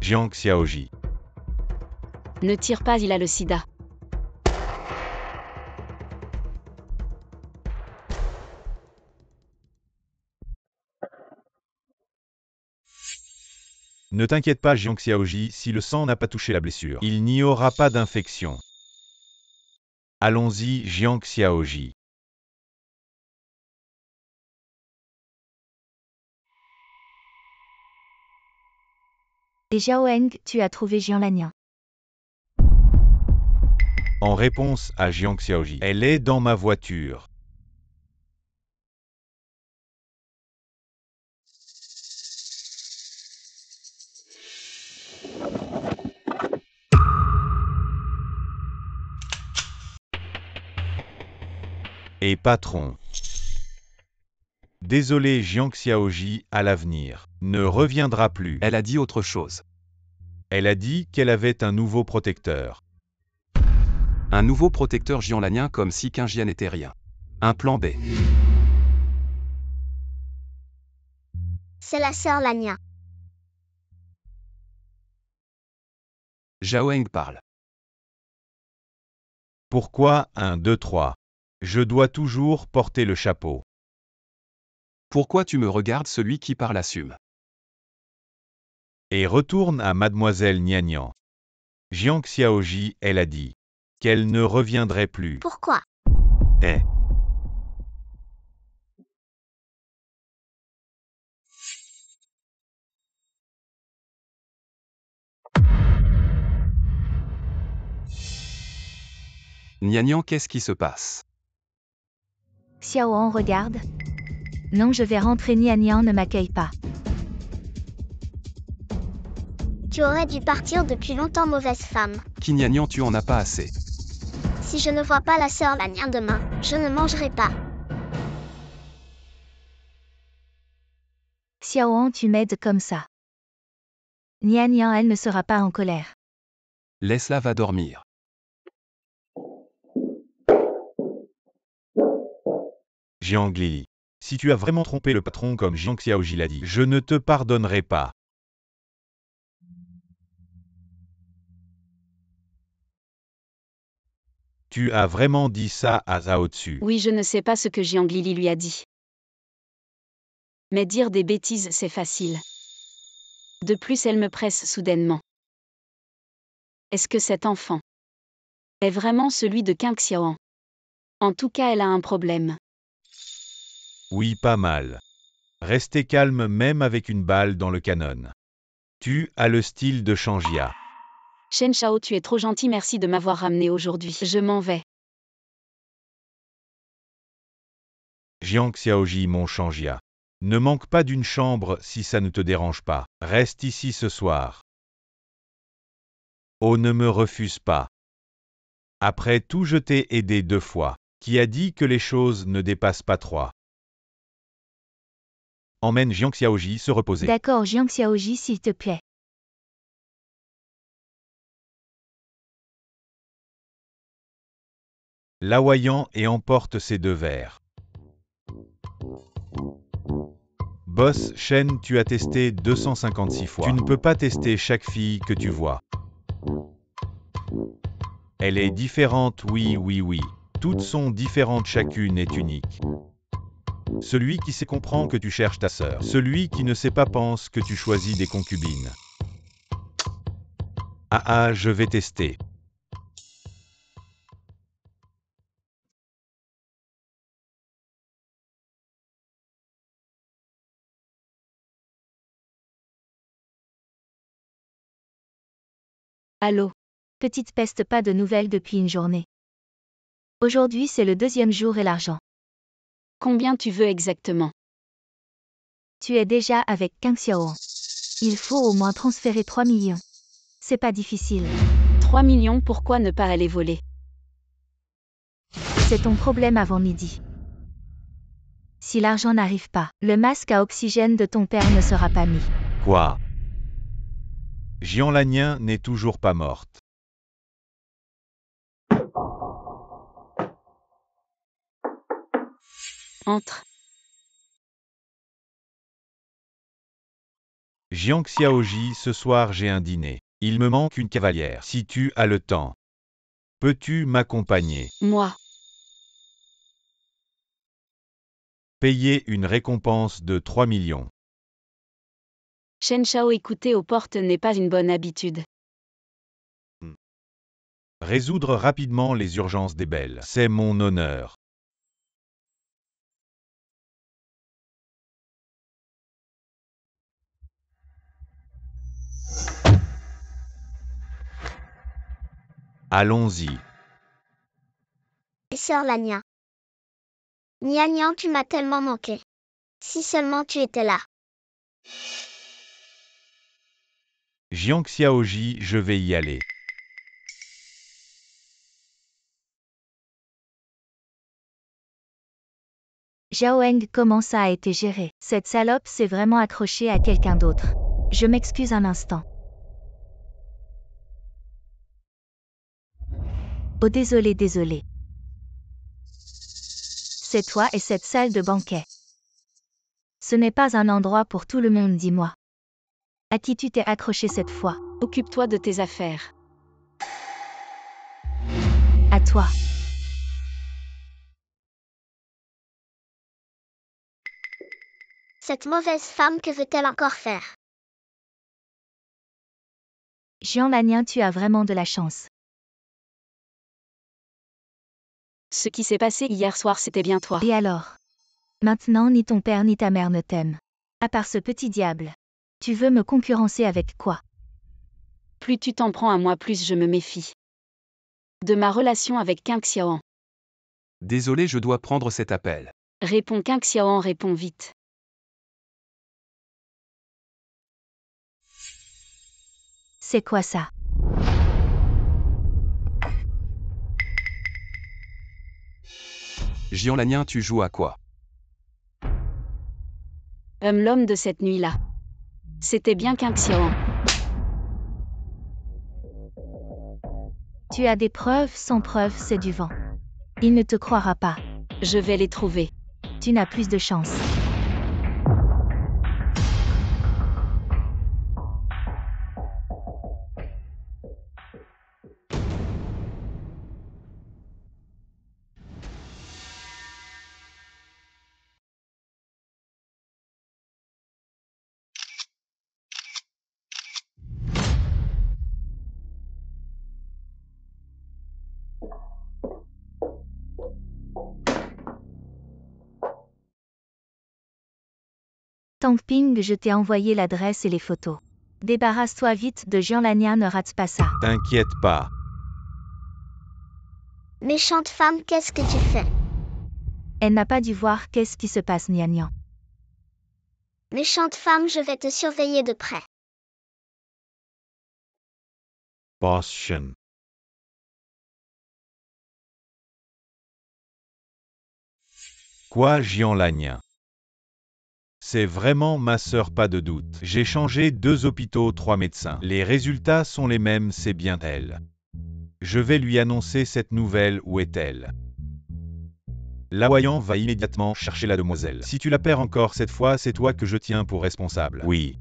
A: Jiang Xiaoji.
B: Ne tire pas, il a le sida.
A: Ne t'inquiète pas, Jiang Xiaoji, si le sang n'a pas touché la blessure, il n'y aura pas d'infection. Allons-y, Jiang Xiaoji.
C: Et Zhao Eng, tu as trouvé Jian Lanien.
A: En réponse à Jiang Xiaoji, elle est dans ma voiture. Et patron. Désolé Jiang Xiaoji, à l'avenir, ne reviendra plus.
E: Elle a dit autre chose.
A: Elle a dit qu'elle avait un nouveau protecteur.
E: Un nouveau protecteur Jian Lanien, comme si qu'un Jian n'était rien. Un plan B.
D: C'est la sœur Lania.
E: Zhao Eng parle.
A: Pourquoi 1, 2, 3? Je dois toujours porter le chapeau.
E: Pourquoi tu me regardes, celui qui parle assume.
A: Et retourne à Mademoiselle Nian. Jiang Xiaoji, elle a dit qu'elle ne reviendrait plus.
D: Pourquoi?
E: Nian, qu'est-ce qui se passe?
C: Xiaoan regarde. Non, je vais rentrer, Nian ne m'accueille pas.
D: Tu aurais dû partir depuis longtemps, mauvaise femme.
E: Qui Nian, tu en as pas assez.
D: Si je ne vois pas la sœur Lania demain, je ne mangerai pas.
C: Xiaoan, tu m'aides comme ça. Nian, elle ne sera pas en colère.
E: Laisse-la, va dormir.
A: Jiang Lili. Si tu as vraiment trompé le patron comme Jiang Xiaoji l'a dit, je ne te pardonnerai pas. Tu as vraiment dit ça à Zhao Tzu.
B: Oui, je ne sais pas ce que Jiang Lili lui a dit. Mais dire des bêtises, c'est facile. De plus, elle me presse soudainement. Est-ce que cet enfant est vraiment celui de Qing Xiaoan? En tout cas, elle a un problème.
A: Oui, pas mal. Restez calme même avec une balle dans le canon. Tu as le style de Shangjia.
B: Shen Shao, tu es trop gentil, merci de m'avoir ramené aujourd'hui. Je m'en vais.
A: Jiang Xiaoji, mon Shangjia. Ne manque pas d'une chambre si ça ne te dérange pas. Reste ici ce soir. Oh, ne me refuse pas. Après tout, je t'ai aidé 2 fois. Qui a dit que les choses ne dépassent pas 3? Emmène Jiang Xiaoji se reposer.
C: D'accord, Jiang Xiaoji, s'il te plaît.
A: Laoyan et emporte ces 2 verres. Boss, Shen, tu as testé 256 fois. Tu ne peux pas tester chaque fille que tu vois. Elle est différente, oui, oui, oui. Toutes sont différentes, chacune est unique. Celui qui sait comprend que tu cherches ta sœur. Celui qui ne sait pas pense que tu choisis des concubines. Ah, je vais tester.
C: Allô? Petite peste, pas de nouvelles depuis une journée. Aujourd'hui, c'est le 2e jour et l'argent.
B: Combien tu veux exactement?
C: Tu es déjà avec Qing Xiaoan. Il faut au moins transférer 3 millions. C'est pas difficile.
B: 3 millions, pourquoi ne pas aller voler?
C: C'est ton problème avant midi. Si l'argent n'arrive pas, le masque à oxygène de ton père ne sera pas mis.
A: Quoi? Jian Lannian n'est toujours pas morte.
B: Entre.
A: Jiang Xiaoji, ce soir j'ai un dîner. Il me manque une cavalière. Si tu as le temps, peux-tu m'accompagner?
B: Moi.
A: Payer une récompense de 3 millions.
B: Shen Shao, écouter aux portes n'est pas une bonne habitude.
A: Résoudre rapidement les urgences des belles. C'est mon honneur. Allons-y.
D: Sœur Lannian. Nian, tu m'as tellement manqué. Si seulement tu étais là.
A: Jiang Xiaoji, je vais y aller.
C: Zhao Heng, comment ça a été géré? Cette salope s'est vraiment accrochée à quelqu'un d'autre. Je m'excuse un instant. Oh, désolé, désolé. C'est toi et cette salle de banquet. Ce n'est pas un endroit pour tout le monde, dis-moi. À qui tu t'es accroché cette fois?
B: Occupe-toi de tes affaires.
C: À toi.
D: Cette mauvaise femme, que veut-elle encore faire?
C: Jiang Lannian, tu as vraiment de la chance.
B: Ce qui s'est passé hier soir, c'était bien toi.
C: Et alors? Maintenant, ni ton père ni ta mère ne t'aiment. À part ce petit diable. Tu veux me concurrencer avec quoi?
B: Plus tu t'en prends à moi, plus je me méfie. De ma relation avec Qing Xiaoan.
E: Désolé, je dois prendre cet appel.
B: Réponds Qing Xiaoan, réponds vite.
C: C'est quoi ça?
E: Jian Lannian, tu joues à quoi?
B: L'homme de cette nuit-là. C'était bien Qing Xiaoan.
C: Tu as des preuves, sans preuves, c'est du vent. Il ne te croira pas.
B: Je vais les trouver.
C: Tu n'as plus de chance. Tangping, je t'ai envoyé l'adresse et les photos. Débarrasse-toi vite de Jean Lanien, ne rate pas ça.
A: T'inquiète pas.
D: Méchante femme, qu'est-ce que tu fais?
C: Elle n'a pas dû voir qu'est-ce qui se passe, Nian Nian.
D: Méchante femme, je vais te surveiller de près.
A: Bosschen. Quoi, Jian Lanien? C'est vraiment ma sœur, pas de doute. J'ai changé 2 hôpitaux, 3 médecins. Les résultats sont les mêmes, c'est bien elle. Je vais lui annoncer cette nouvelle, où est-elle? Laoyan va immédiatement chercher la demoiselle. Si tu la perds encore cette fois, c'est toi que je tiens pour responsable. Oui.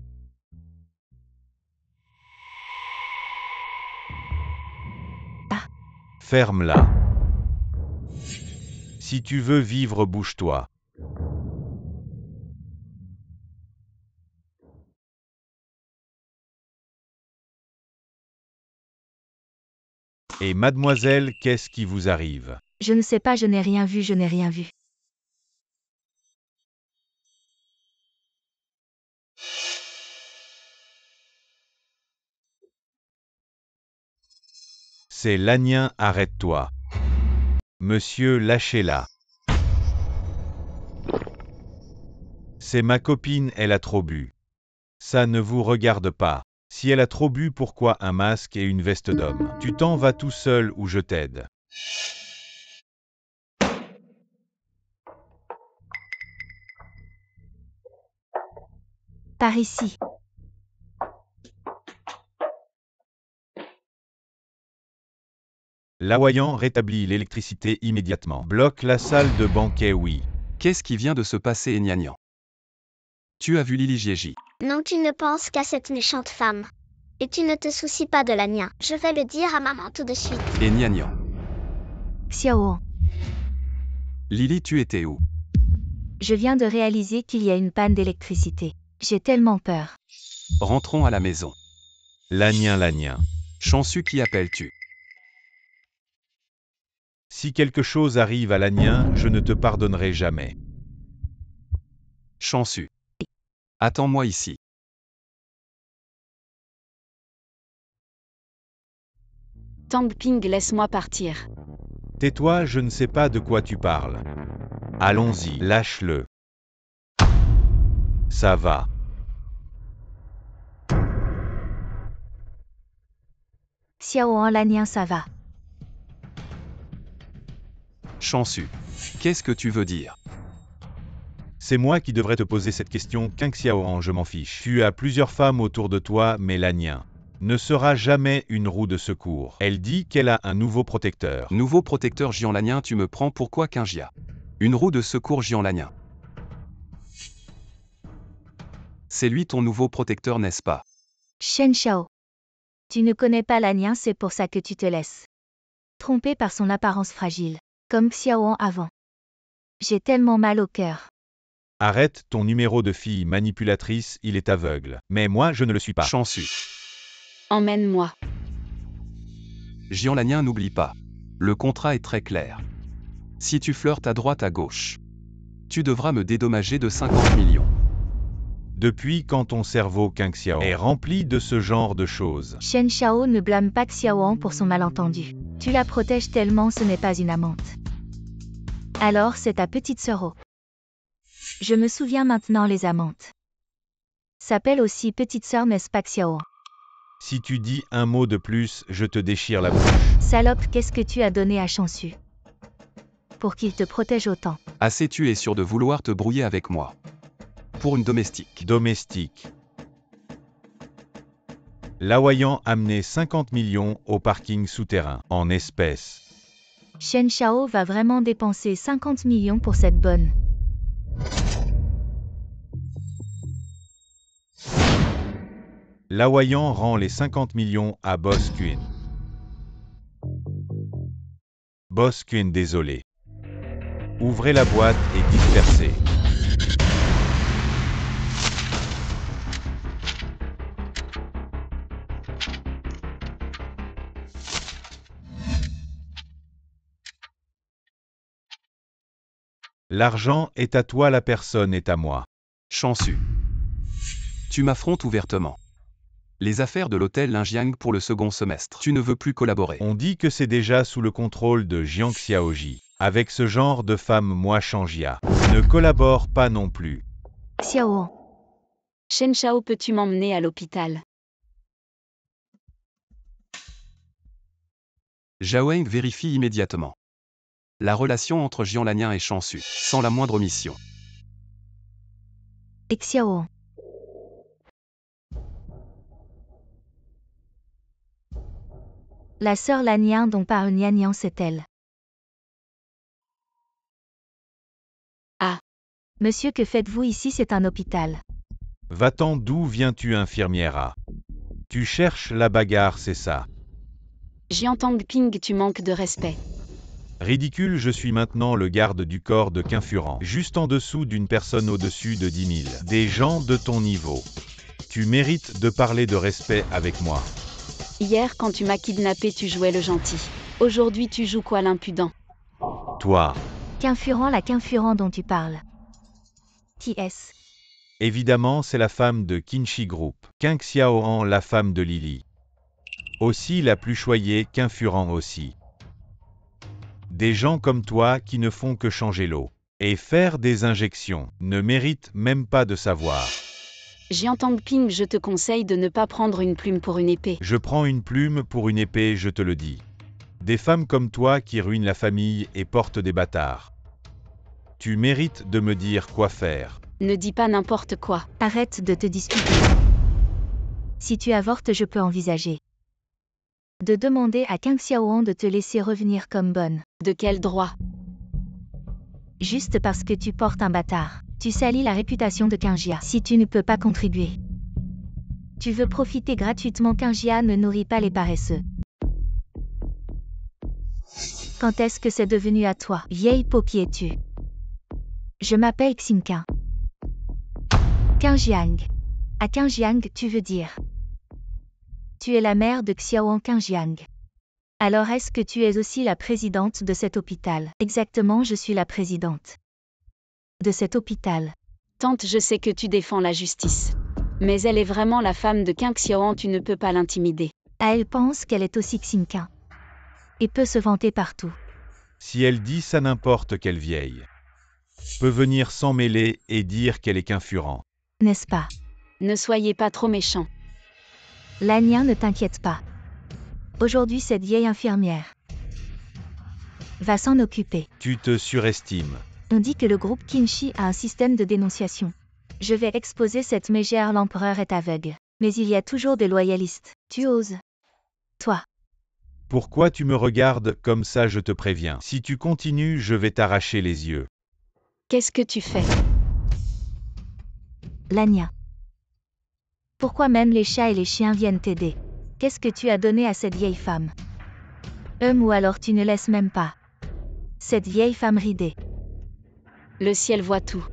A: Ferme-la. Si tu veux vivre, bouge-toi. Et mademoiselle, qu'est-ce qui vous arrive?
C: Je ne sais pas, je n'ai rien vu, je n'ai rien vu.
A: C'est Lanien, arrête-toi. Monsieur, lâchez-la. C'est ma copine, elle a trop bu. Ça ne vous regarde pas. Si elle a trop bu, pourquoi un masque et une veste d'homme? Tu t'en vas tout seul ou je t'aide.
C: Par ici.
A: Laoyan rétablit l'électricité immédiatement. Bloque la salle de banquet, oui.
E: Qu'est-ce qui vient de se passer, Nian Nian? Tu as vu Lily Jieji?
D: Non, tu ne penses qu'à cette méchante femme. Et tu ne te soucies pas de la Nia. Je vais le dire à maman tout de suite.
E: Et Nian Nian?
C: Xiao.
E: Lily, tu étais où?
C: Je viens de réaliser qu'il y a une panne d'électricité. J'ai tellement peur.
E: Rentrons à la maison.
A: Lanien.
E: Chansu, qui appelles-tu?
A: Si quelque chose arrive à Lanien, je ne te pardonnerai jamais.
E: Chansu. Attends-moi ici.
B: Tangping, laisse-moi partir.
A: Tais-toi, je ne sais pas de quoi tu parles. Allons-y, lâche-le. Ça va.
C: Xiao Lanien, ça va.
E: Chansu. Qu'est-ce que tu veux dire?
A: C'est moi qui devrais te poser cette question, Qing Xiaoran, je m'en fiche. Tu as plusieurs femmes autour de toi, mais Lanien ne sera jamais une roue de secours. Elle dit qu'elle a un nouveau protecteur.
E: Nouveau protecteur Jian Lanien, tu me prends pourquoi qu'un Jia? Une roue de secours Jian Lanien. C'est lui ton nouveau protecteur, n'est-ce pas?
C: Shen Shao. Tu ne connais pas Lanien, c'est pour ça que tu te laisses tromper par son apparence fragile. Comme Xiaoan avant. J'ai tellement mal au cœur.
A: Arrête ton numéro de fille manipulatrice, il est aveugle. Mais moi, je ne le suis pas.
E: Chansu.
B: Emmène-moi.
E: Jian Lanien, n'oublie pas. Le contrat est très clair. Si tu flirtes à droite à gauche, tu devras me dédommager de 50 millions.
A: Depuis quand ton cerveau Qing Xiao est rempli de ce genre de choses?
C: Shen Shao ne blâme pas Xiaoan pour son malentendu. Tu la protèges tellement, ce n'est pas une amante. Alors c'est ta petite sœur. Oh. Je me souviens maintenant, les amantes s'appellent aussi petite sœur, n'est-ce pas, Xiaoan?
A: Si tu dis un mot de plus, je te déchire la bouche.
C: Salope, qu'est-ce que tu as donné à Chansu pour qu'il te protège autant?
E: Assez, tu es sûr de vouloir te brouiller avec moi. Pour une domestique.
A: Domestique. Laoyan amené 50 millions au parking souterrain, en espèces.
C: Shen Shao va vraiment dépenser 50 millions pour cette bonne.
A: Laoyan rend les 50 millions à Boss Queen. Boss Queen, désolé. Ouvrez la boîte et dispersez. L'argent est à toi, la personne est à moi.
E: Chansu. Tu m'affrontes ouvertement. Les affaires de l'hôtel Linjiang pour le second semestre. Tu ne veux plus collaborer.
A: On dit que c'est déjà sous le contrôle de Jiang Xiaoji. Avec ce genre de femme, moi Changjia ne collabore pas non plus.
C: Xiao.
B: Shen Shao, peux-tu m'emmener à l'hôpital?
E: Zhao vérifie immédiatement. La relation entre Jiang Lanyan et Shansu, sans la moindre omission.
C: Xiao. La sœur Lanyan dont parle Nian c'est-elle?
B: Ah.
C: Monsieur, que faites-vous ici? C'est un hôpital.
A: Va-t'en, d'où viens-tu, infirmière? Tu cherches la bagarre, c'est ça?
B: Jiang Tangping, tu manques de respect.
A: Ridicule, je suis maintenant le garde du corps de Qinfuran, juste en dessous d'une personne au-dessus de 10 000. Des gens de ton niveau. Tu mérites de parler de respect avec moi.
B: Hier, quand tu m'as kidnappé, tu jouais le gentil. Aujourd'hui, tu joues quoi, l'impudent?
A: Toi.
C: Qinfuran, la Qinfuran dont tu parles. Qui est-ce?
A: Évidemment, c'est la femme de Qinshi Group. Qin Xiaoan, la femme de Lily. Aussi la plus choyée, Qinfuran aussi. Des gens comme toi qui ne font que changer l'eau et faire des injections, ne méritent même pas de savoir.
B: Jiang Tangping, je te conseille de ne pas prendre une plume pour une épée.
A: Je prends une plume pour une épée, je te le dis. Des femmes comme toi qui ruinent la famille et portent des bâtards. Tu mérites de me dire quoi faire.
B: Ne dis pas n'importe quoi.
C: Arrête de te disputer. Si tu avortes, je peux envisager de demander à Qin Xiaoan de te laisser revenir comme bonne.
B: De quel droit?
C: Juste parce que tu portes un bâtard. Tu salis la réputation de Qinjia. Si tu ne peux pas contribuer, tu veux profiter gratuitement. Qinjia ne nourrit pas les paresseux. Quand est-ce que c'est devenu à toi, vieille paupier-tu? Je m'appelle Xinqin. Qinjiang. À Qinjiang, tu veux dire? Tu es la mère de Xiaoan Qinjiang. Alors est-ce que tu es aussi la présidente de cet hôpital? Exactement, je suis la présidente de cet hôpital.
B: Tante, je sais que tu défends la justice. Mais elle est vraiment la femme de Qin Xiaoan, tu ne peux pas l'intimider.
C: Ah, elle pense qu'elle est aussi Xinqin. Et peut se vanter partout.
A: Si elle dit ça, n'importe quelle vieille peut venir s'en mêler et dire qu'elle est Qinfuran.
C: N'est-ce pas?
B: Ne soyez pas trop méchant.
C: Lanyan, ne t'inquiète pas. Aujourd'hui, cette vieille infirmière va s'en occuper.
A: Tu te surestimes.
C: On dit que le groupe Qinshi a un système de dénonciation. Je vais exposer cette mégère, l'empereur est aveugle. Mais il y a toujours des loyalistes. Tu oses? Toi.
A: Pourquoi tu me regardes comme ça, je te préviens. Si tu continues, je vais t'arracher les yeux.
B: Qu'est-ce que tu fais?
C: Lanyan. Pourquoi même les chats et les chiens viennent t'aider? Qu'est-ce que tu as donné à cette vieille femme? Ou alors tu ne laisses même pas cette vieille femme ridée.
B: Le ciel voit tout.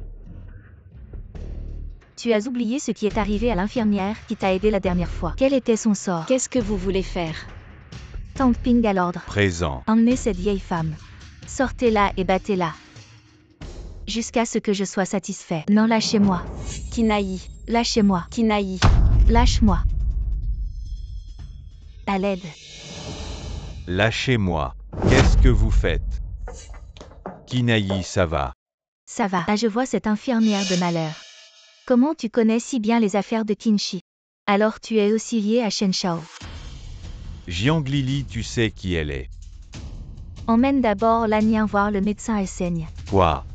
C: Tu as oublié ce qui est arrivé à l'infirmière qui t'a aidé la dernière fois. Quel était son sort?
B: Qu'est-ce que vous voulez faire?
C: Tangping à l'ordre.
A: Présent.
C: Emmenez cette vieille femme. Sortez-la et battez-la. Jusqu'à ce que je sois satisfait. Non, lâchez-moi.
B: Kinaï.
C: Lâchez-moi.
B: Kinaï.
C: Lâche-moi. À l'aide.
A: Lâchez-moi. Qu'est-ce que vous faites? Kinaï, ça va.
C: Ça va. Ah, je vois cette infirmière de malheur. Comment tu connais si bien les affaires de Qinshi? Alors tu es aussi lié à Shen Shao.
A: Jiang Lili, tu sais qui elle est.
C: Emmène d'abord Lanyan voir le médecin, elle saigne.
A: Quoi?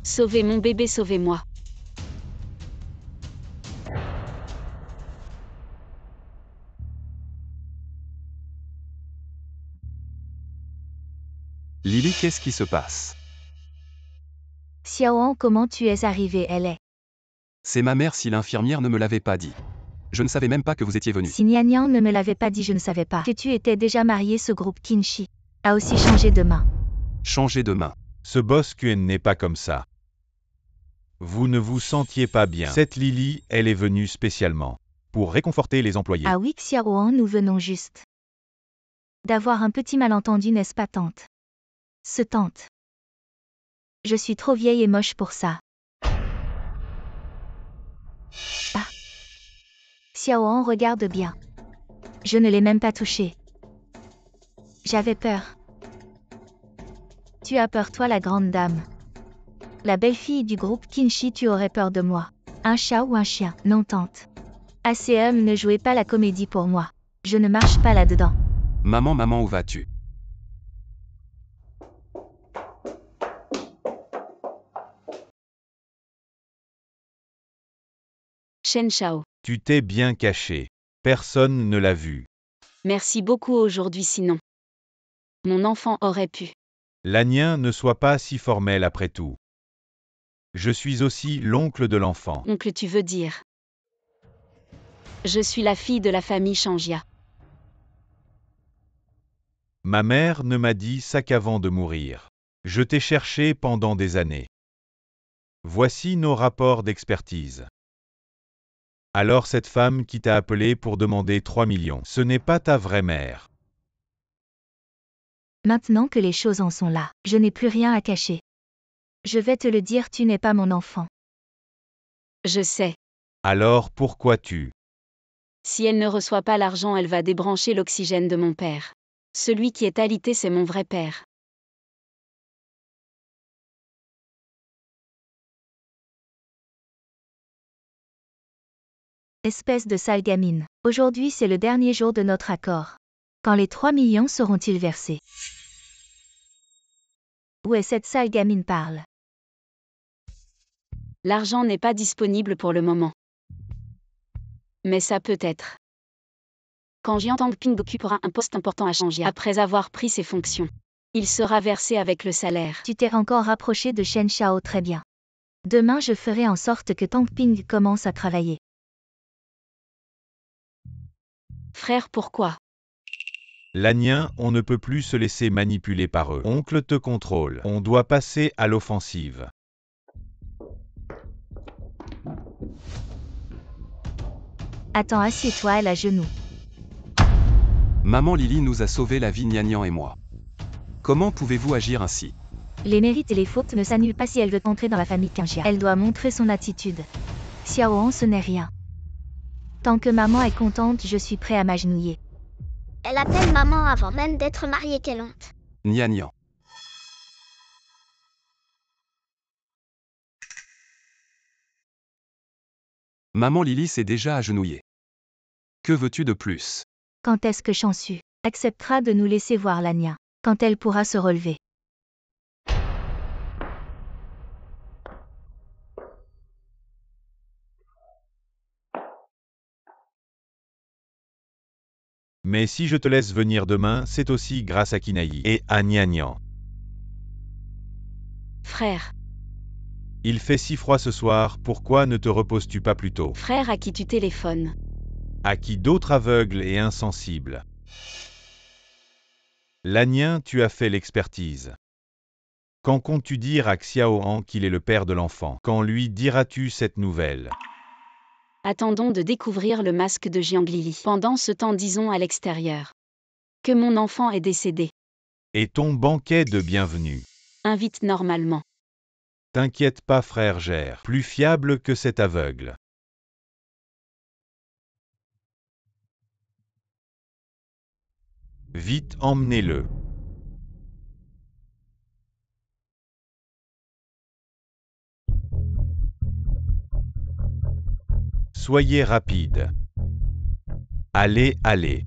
B: Sauvez mon bébé, sauvez-moi.
E: Lily, qu'est-ce qui se passe?
C: Xiaoan, comment tu es arrivée? Elle est.
E: C'est ma mère, si l'infirmière ne me l'avait pas dit. Je ne savais même pas que vous étiez venu.
C: Si Nian ne me l'avait pas dit, je ne savais pas que tu étais déjà marié. Ce groupe Qinshi a aussi changé de main.
E: Changez de main.
A: Ce boss Quen n'est pas comme ça. Vous ne vous sentiez pas bien. Cette Lily, elle est venue spécialement pour réconforter les employés.
C: Ah oui, Xiaoan, nous venons juste d'avoir un petit malentendu, n'est-ce pas, tante? Tante. Je suis trop vieille et moche pour ça. Ah, Xiaoan, regarde bien. Je ne l'ai même pas touché. J'avais peur. Tu as peur, toi, la grande dame. La belle-fille du groupe Kinshi, tu aurais peur de moi. Un chat ou un chien, non tante. ACM, ne jouez pas la comédie pour moi. Je ne marche pas là-dedans.
E: Maman, où vas-tu?
B: Shen Shao.
A: Tu t'es bien caché. Personne ne l'a vu.
B: Merci beaucoup aujourd'hui sinon. Mon enfant aurait pu.
A: Lanien, ne sois pas si formel après tout. Je suis aussi l'oncle de l'enfant.
B: Oncle, tu veux dire. Je suis la fille de la famille Changia.
A: Ma mère ne m'a dit ça qu'avant de mourir. Je t'ai cherché pendant des années. Voici nos rapports d'expertise. Alors cette femme qui t'a appelé pour demander 3 millions, ce n'est pas ta vraie mère.
C: Maintenant que les choses en sont là, je n'ai plus rien à cacher. Je vais te le dire, tu n'es pas mon enfant.
B: Je sais.
A: Alors pourquoi tu...
B: Si elle ne reçoit pas l'argent, elle va débrancher l'oxygène de mon père. Celui qui est alité, c'est mon vrai père.
C: Espèce de sale gamine. Aujourd'hui, c'est le dernier jour de notre accord. Quand les 3 millions seront-ils versés? Où est cette sale gamine parle?
B: L'argent n'est pas disponible pour le moment. Mais ça peut être. Quand Jian Tangping occupera un poste important à Changia après avoir pris ses fonctions, il sera versé avec le salaire.
C: Tu t'es encore rapproché de Shen Shao, très bien. Demain, je ferai en sorte que Tangping commence à travailler.
B: Frère, pourquoi?
A: Lanien, on ne peut plus se laisser manipuler par eux. Oncle te contrôle. On doit passer à l'offensive.
C: Attends, assieds-toi, elle à genoux.
E: Maman Lily nous a sauvé la vie, Nianian et moi. Comment pouvez-vous agir ainsi?
C: Les mérites et les fautes ne s'annulent pas si elle veut entrer dans la famille Kinjia. Elle doit montrer son attitude. Xiaoan, ce n'est rien. Tant que maman est contente, je suis prêt à m'agenouiller.
D: Elle appelle maman avant même d'être mariée, quelle honte.
E: Nianian. Maman Lily s'est déjà agenouillée. Que veux-tu de plus?
C: Quand est-ce que Chansu acceptera de nous laisser voir Lania? Quand elle pourra se relever?
A: Mais si je te laisse venir demain, c'est aussi grâce à Kinaï et à Nianian.
B: Frère.
A: Il fait si froid ce soir, pourquoi ne te reposes-tu pas plus tôt?
B: Frère à qui tu téléphones?
A: À qui d'autre aveugle et insensible? Lanien, tu as fait l'expertise. Quand comptes-tu dire à Xiaoan qu'il est le père de l'enfant? Quand lui diras-tu cette nouvelle?
B: Attendons de découvrir le masque de Jianglili. Pendant ce temps, disons à l'extérieur que mon enfant est décédé.
A: Et ton banquet de bienvenue?
B: Invite normalement.
A: T'inquiète pas, frère Gère, plus fiable que cet aveugle. Vite, emmenez-le. Soyez rapide. Allez, allez.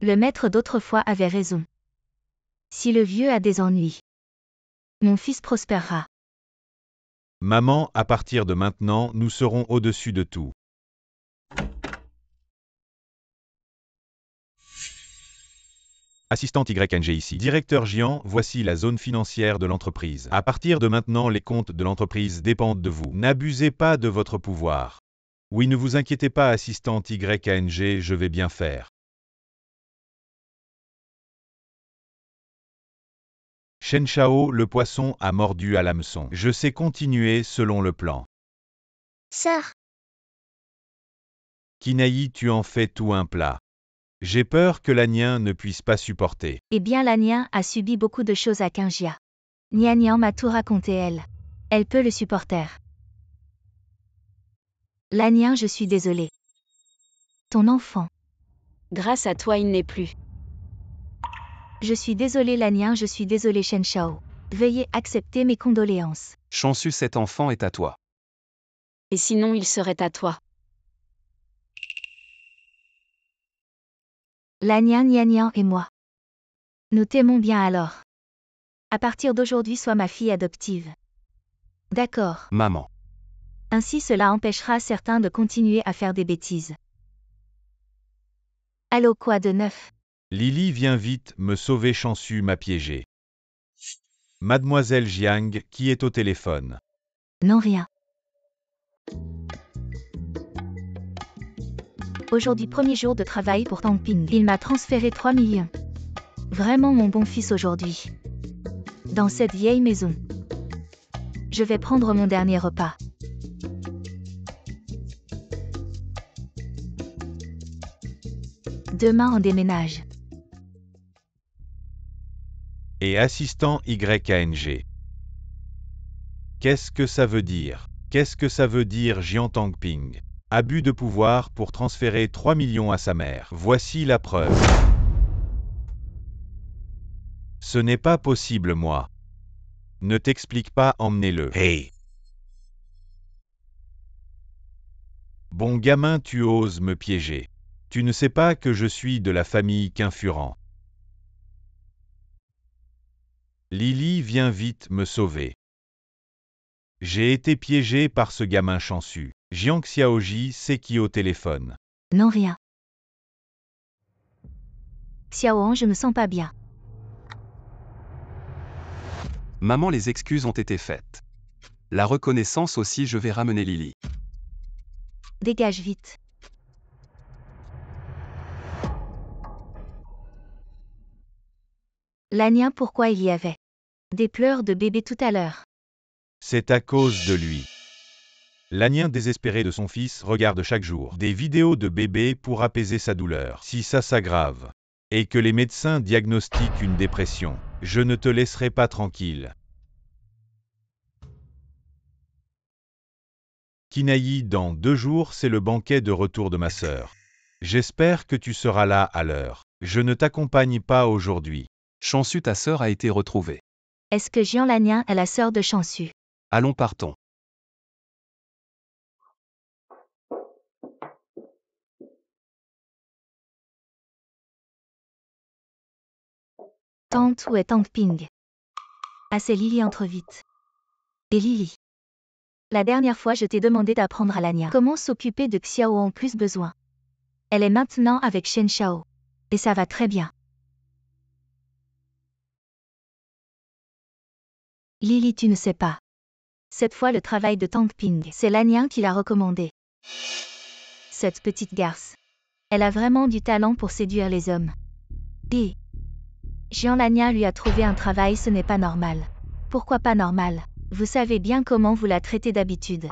C: Le maître d'autrefois avait raison. Si le vieux a des ennuis, mon fils prospérera.
A: Maman, à partir de maintenant, nous serons au-dessus de tout. Assistante YNG ici. Directeur Jian, voici la zone financière de l'entreprise. À partir de maintenant, les comptes de l'entreprise dépendent de vous. N'abusez pas de votre pouvoir. Oui, ne vous inquiétez pas, assistante YNG, je vais bien faire. Shen Shao, le poisson a mordu à l'hameçon. Je sais continuer selon le plan.
D: Sœur,
A: Kinaï, tu en fais tout un plat. J'ai peur que Lanien ne puisse pas supporter.
C: Eh bien, Lanien a subi beaucoup de choses à Kinjia. Nianian m'a tout raconté, elle. Elle peut le supporter. Lanien, je suis désolé. Ton enfant.
B: Grâce à toi, il n'est plus.
C: Je suis désolé Lanien, je suis désolé Shen Shao. Veuillez accepter mes condoléances.
E: Chansu, cet enfant est à toi.
B: Et sinon, il serait à toi.
C: Lanien, Nian et moi. Nous t'aimons bien alors. À partir d'aujourd'hui, sois ma fille adoptive. D'accord.
E: Maman.
C: Ainsi cela empêchera certains de continuer à faire des bêtises. Allô, quoi de neuf?
A: Lily, viens vite, me sauver, Chansu m'a piégé. Mademoiselle Jiang, qui est au téléphone.
C: Non, rien. Aujourd'hui, premier jour de travail pour Tang Ping. Il m'a transféré 3 millions. Vraiment mon bon fils aujourd'hui. Dans cette vieille maison. Je vais prendre mon dernier repas. Demain on déménage.
A: Et assistant YKNG. Qu'est-ce que ça veut dire? Qu'est-ce que ça veut dire Jiang Tangping? Abus de pouvoir pour transférer 3 millions à sa mère. Voici la preuve. Ce n'est pas possible, moi. Ne t'explique pas, emmenez-le. Hey! Bon gamin, tu oses me piéger. Tu ne sais pas que je suis de la famille Quinfuran. Lily, viens vite me sauver. J'ai été piégé par ce gamin chansu. Jiang Xiaoji, c'est qui au téléphone?
C: Non, rien. Xiaoan, je me sens pas bien.
E: Maman, les excuses ont été faites. La reconnaissance aussi, je vais ramener Lily.
C: Dégage vite. Lanien, pourquoi il y avait des pleurs de bébé tout à l'heure?
A: C'est à cause de lui. Lanien, désespéré de son fils, regarde chaque jour des vidéos de bébé pour apaiser sa douleur. Si ça s'aggrave, et que les médecins diagnostiquent une dépression, je ne te laisserai pas tranquille. Kinaï, dans 2 jours, c'est le banquet de retour de ma sœur. J'espère que tu seras là à l'heure. Je ne t'accompagne pas aujourd'hui.
E: Chansu, ta sœur a été retrouvée.
C: Est-ce que Jiang Lanien est la sœur de Chansu?
E: Allons, partons.
C: Tante, où est Tang Ping? Ah, c'est Lily, entre vite. Et Lily. La dernière fois, je t'ai demandé d'apprendre à Lanien comment s'occuper de Xiao en plus besoin. Elle est maintenant avec Shen Shao. Et ça va très bien. Lily, tu ne sais pas. Cette fois, le travail de Tang Ping, c'est Lanien qui l'a recommandé. Cette petite garce. Elle a vraiment du talent pour séduire les hommes. Et Jiang Lanien lui a trouvé un travail, ce n'est pas normal. Pourquoi pas normal? Vous savez bien comment vous la traitez d'habitude.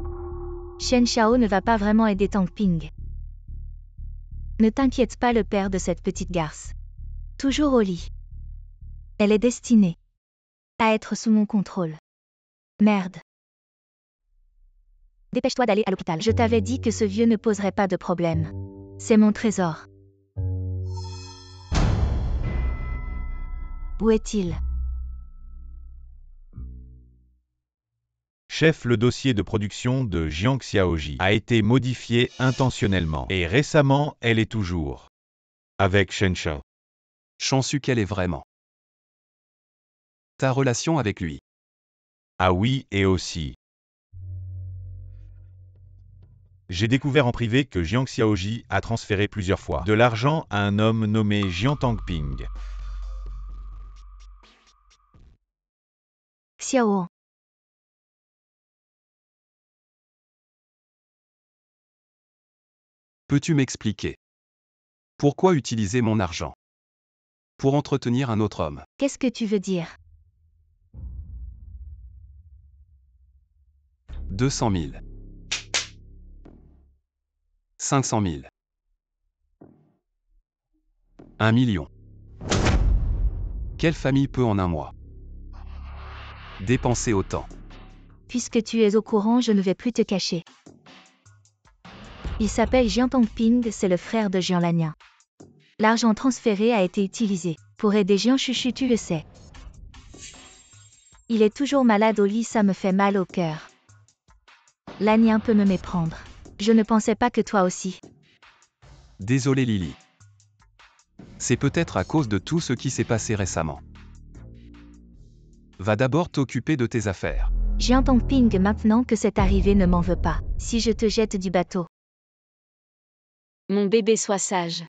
C: Shen Shao ne va pas vraiment aider Tang Ping. Ne t'inquiète pas, le père de cette petite garce. Toujours au lit. Elle est destinée à être sous mon contrôle. Merde. Dépêche-toi d'aller à l'hôpital. Je t'avais dit que ce vieux ne poserait pas de problème. C'est mon trésor. Où est-il?
A: Chef, le dossier de production de Jiang Xiaoji a été modifié intentionnellement. Et récemment, elle est toujours avec Shen Shao.
E: Chansu, quelle est vraiment ta relation avec lui?
A: Ah oui, et aussi. J'ai découvert en privé que Jiang Xiaoji a transféré plusieurs fois de l'argent à un homme nommé Jiang Tangping.
C: Xiao.
E: Peux-tu m'expliquer pourquoi utiliser mon argent pour entretenir un autre homme?
C: Qu'est-ce que tu veux dire?
E: 200 000. 500 000. 1 million. Quelle famille peut en un mois dépenser autant?
C: Puisque tu es au courant, je ne vais plus te cacher. Il s'appelle Jiang Tongping, c'est le frère de Jiang Lanyan. L'argent transféré a été utilisé pour aider Jiang Chuchu, tu le sais. Il est toujours malade au lit, ça me fait mal au cœur. Lanyan peut me méprendre. Je ne pensais pas que toi aussi.
E: Désolé Lily. C'est peut-être à cause de tout ce qui s'est passé récemment. Va d'abord t'occuper de tes affaires.
C: Jiang Tongping, maintenant que c'est arrivé, ne m'en veux pas. Si je te jette du bateau.
B: Mon bébé, sois sage.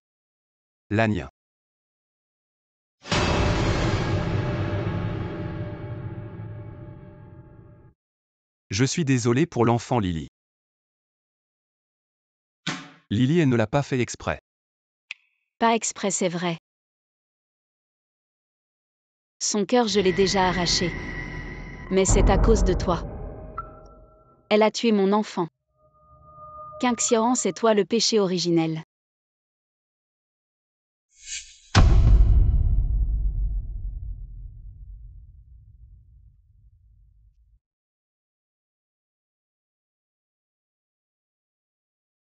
E: Lanyan. Je suis désolé pour l'enfant Lily. Lily, elle ne l'a pas fait exprès.
B: Pas exprès, c'est vrai. Son cœur, je l'ai déjà arraché. Mais c'est à cause de toi. Elle a tué mon enfant. Qingxian, c'est toi le péché originel.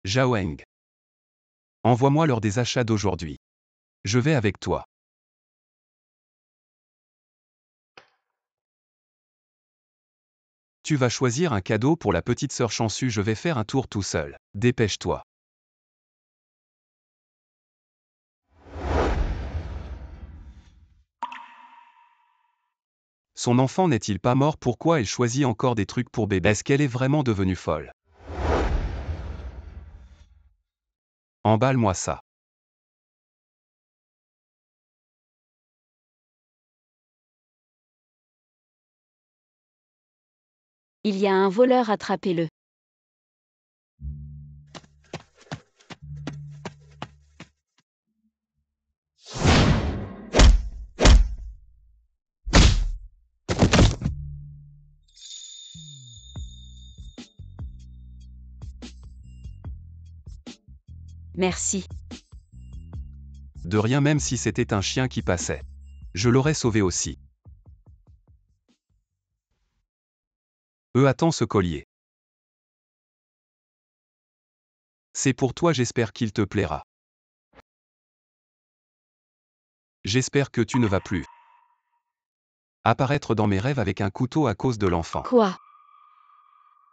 E: Zhaoeng. Envoie-moi l'heure des achats d'aujourd'hui. Je vais avec toi. Tu vas choisir un cadeau pour la petite sœur Chansu, je vais faire un tour tout seul. Dépêche-toi. Son enfant n'est-il pas mort? Pourquoi elle choisit encore des trucs pour bébé? Est-ce qu'elle est vraiment devenue folle? Emballe-moi ça.
B: Il y a un voleur, attrapez-le. Merci.
E: De rien, même si c'était un chien qui passait. Je l'aurais sauvé aussi. Attends ce collier. C'est pour toi, j'espère qu'il te plaira. J'espère que tu ne vas plus apparaître dans mes rêves avec un couteau à cause de l'enfant.
B: Quoi?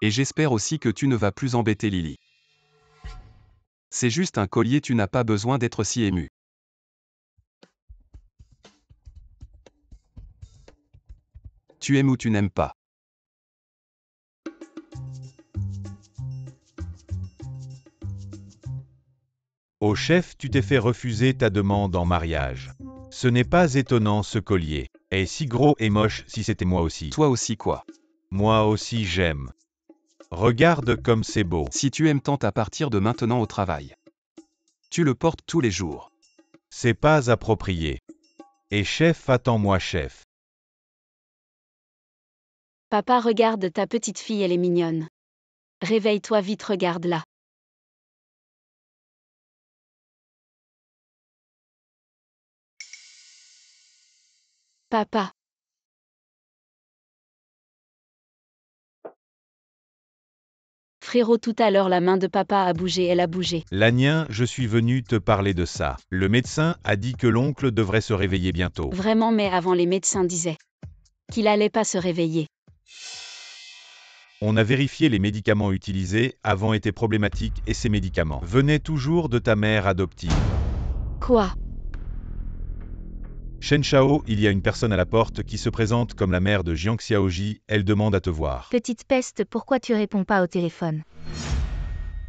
E: Et j'espère aussi que tu ne vas plus embêter Lily. C'est juste un collier, tu n'as pas besoin d'être si ému. Tu aimes ou tu n'aimes pas.
A: Au chef, tu t'es fait refuser ta demande en mariage. Ce n'est pas étonnant, ce collier est si gros et moche. Si c'était moi aussi.
E: Toi aussi quoi?
A: Moi aussi j'aime. Regarde comme c'est beau.
E: Si tu aimes tant, à partir de maintenant au travail. Tu le portes tous les jours.
A: C'est pas approprié. Et chef, attends-moi chef.
B: Papa, regarde ta petite fille, elle est mignonne. Réveille-toi vite, regarde-la. Papa. Frérot, tout à l'heure la main de papa a bougé, elle a bougé.
A: Lanyan, je suis venu te parler de ça. Le médecin a dit que l'oncle devrait se réveiller bientôt.
B: Vraiment, mais avant les médecins disaient qu'il allait pas se réveiller.
A: On a vérifié les médicaments utilisés, avant étaient problématiques et ces médicaments venaient toujours de ta mère adoptive.
B: Quoi?
A: Shen Shao, il y a une personne à la porte qui se présente comme la mère de Jiang Xiaoji, elle demande à te voir.
C: Petite peste, pourquoi tu réponds pas au téléphone?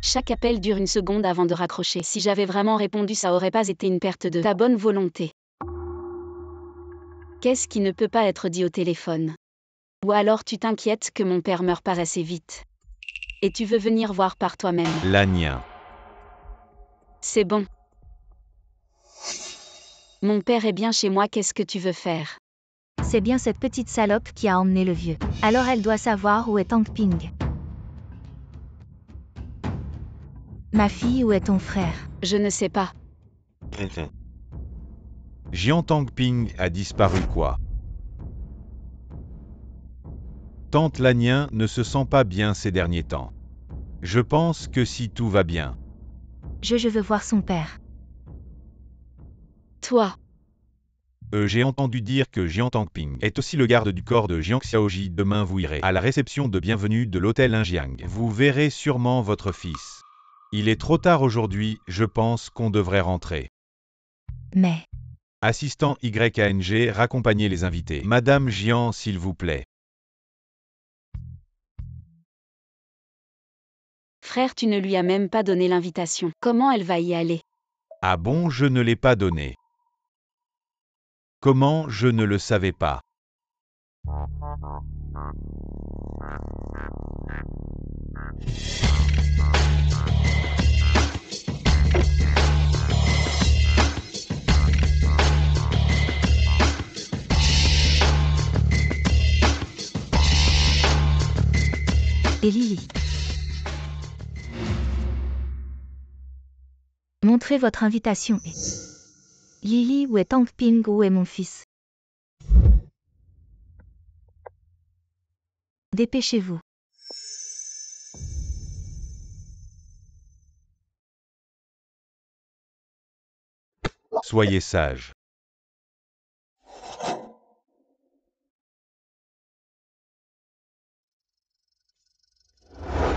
B: Chaque appel dure une seconde avant de raccrocher. Si j'avais vraiment répondu, ça aurait pas été une perte de ta bonne volonté. Qu'est-ce qui ne peut pas être dit au téléphone? Ou alors tu t'inquiètes que mon père meure pas assez vite. Et tu veux venir voir par toi-même.
A: Lanyan.
B: C'est bon. Mon père est bien chez moi, qu'est-ce que tu veux faire?
C: C'est bien cette petite salope qui a emmené le vieux. Alors elle doit savoir où est Tongping. Ma fille, où est ton frère?
B: Je ne sais pas.
A: Jiang Tongping a disparu quoi? Tante Lannian ne se sent pas bien ces derniers temps. Je pense que si tout va bien.
C: Je veux voir son père.
B: Toi,
A: J'ai entendu dire que Jiang Tangping est aussi le garde du corps de Jiang Xiaoji. Demain vous irez à la réception de bienvenue de l'hôtel Injiang. Vous verrez sûrement votre fils. Il est trop tard aujourd'hui, je pense qu'on devrait rentrer.
C: Mais,
A: Assistant YANG, raccompagnez les invités. Madame Jiang, s'il vous plaît.
B: frère, tu ne lui as même pas donné l'invitation. Comment elle va y aller?
A: Ah bon, je ne l'ai pas donné. Comment, je ne le savais pas.
C: et Lily. Montrez votre invitation. Lily, où est Tangping, où est mon fils? Dépêchez-vous.
A: Soyez sage.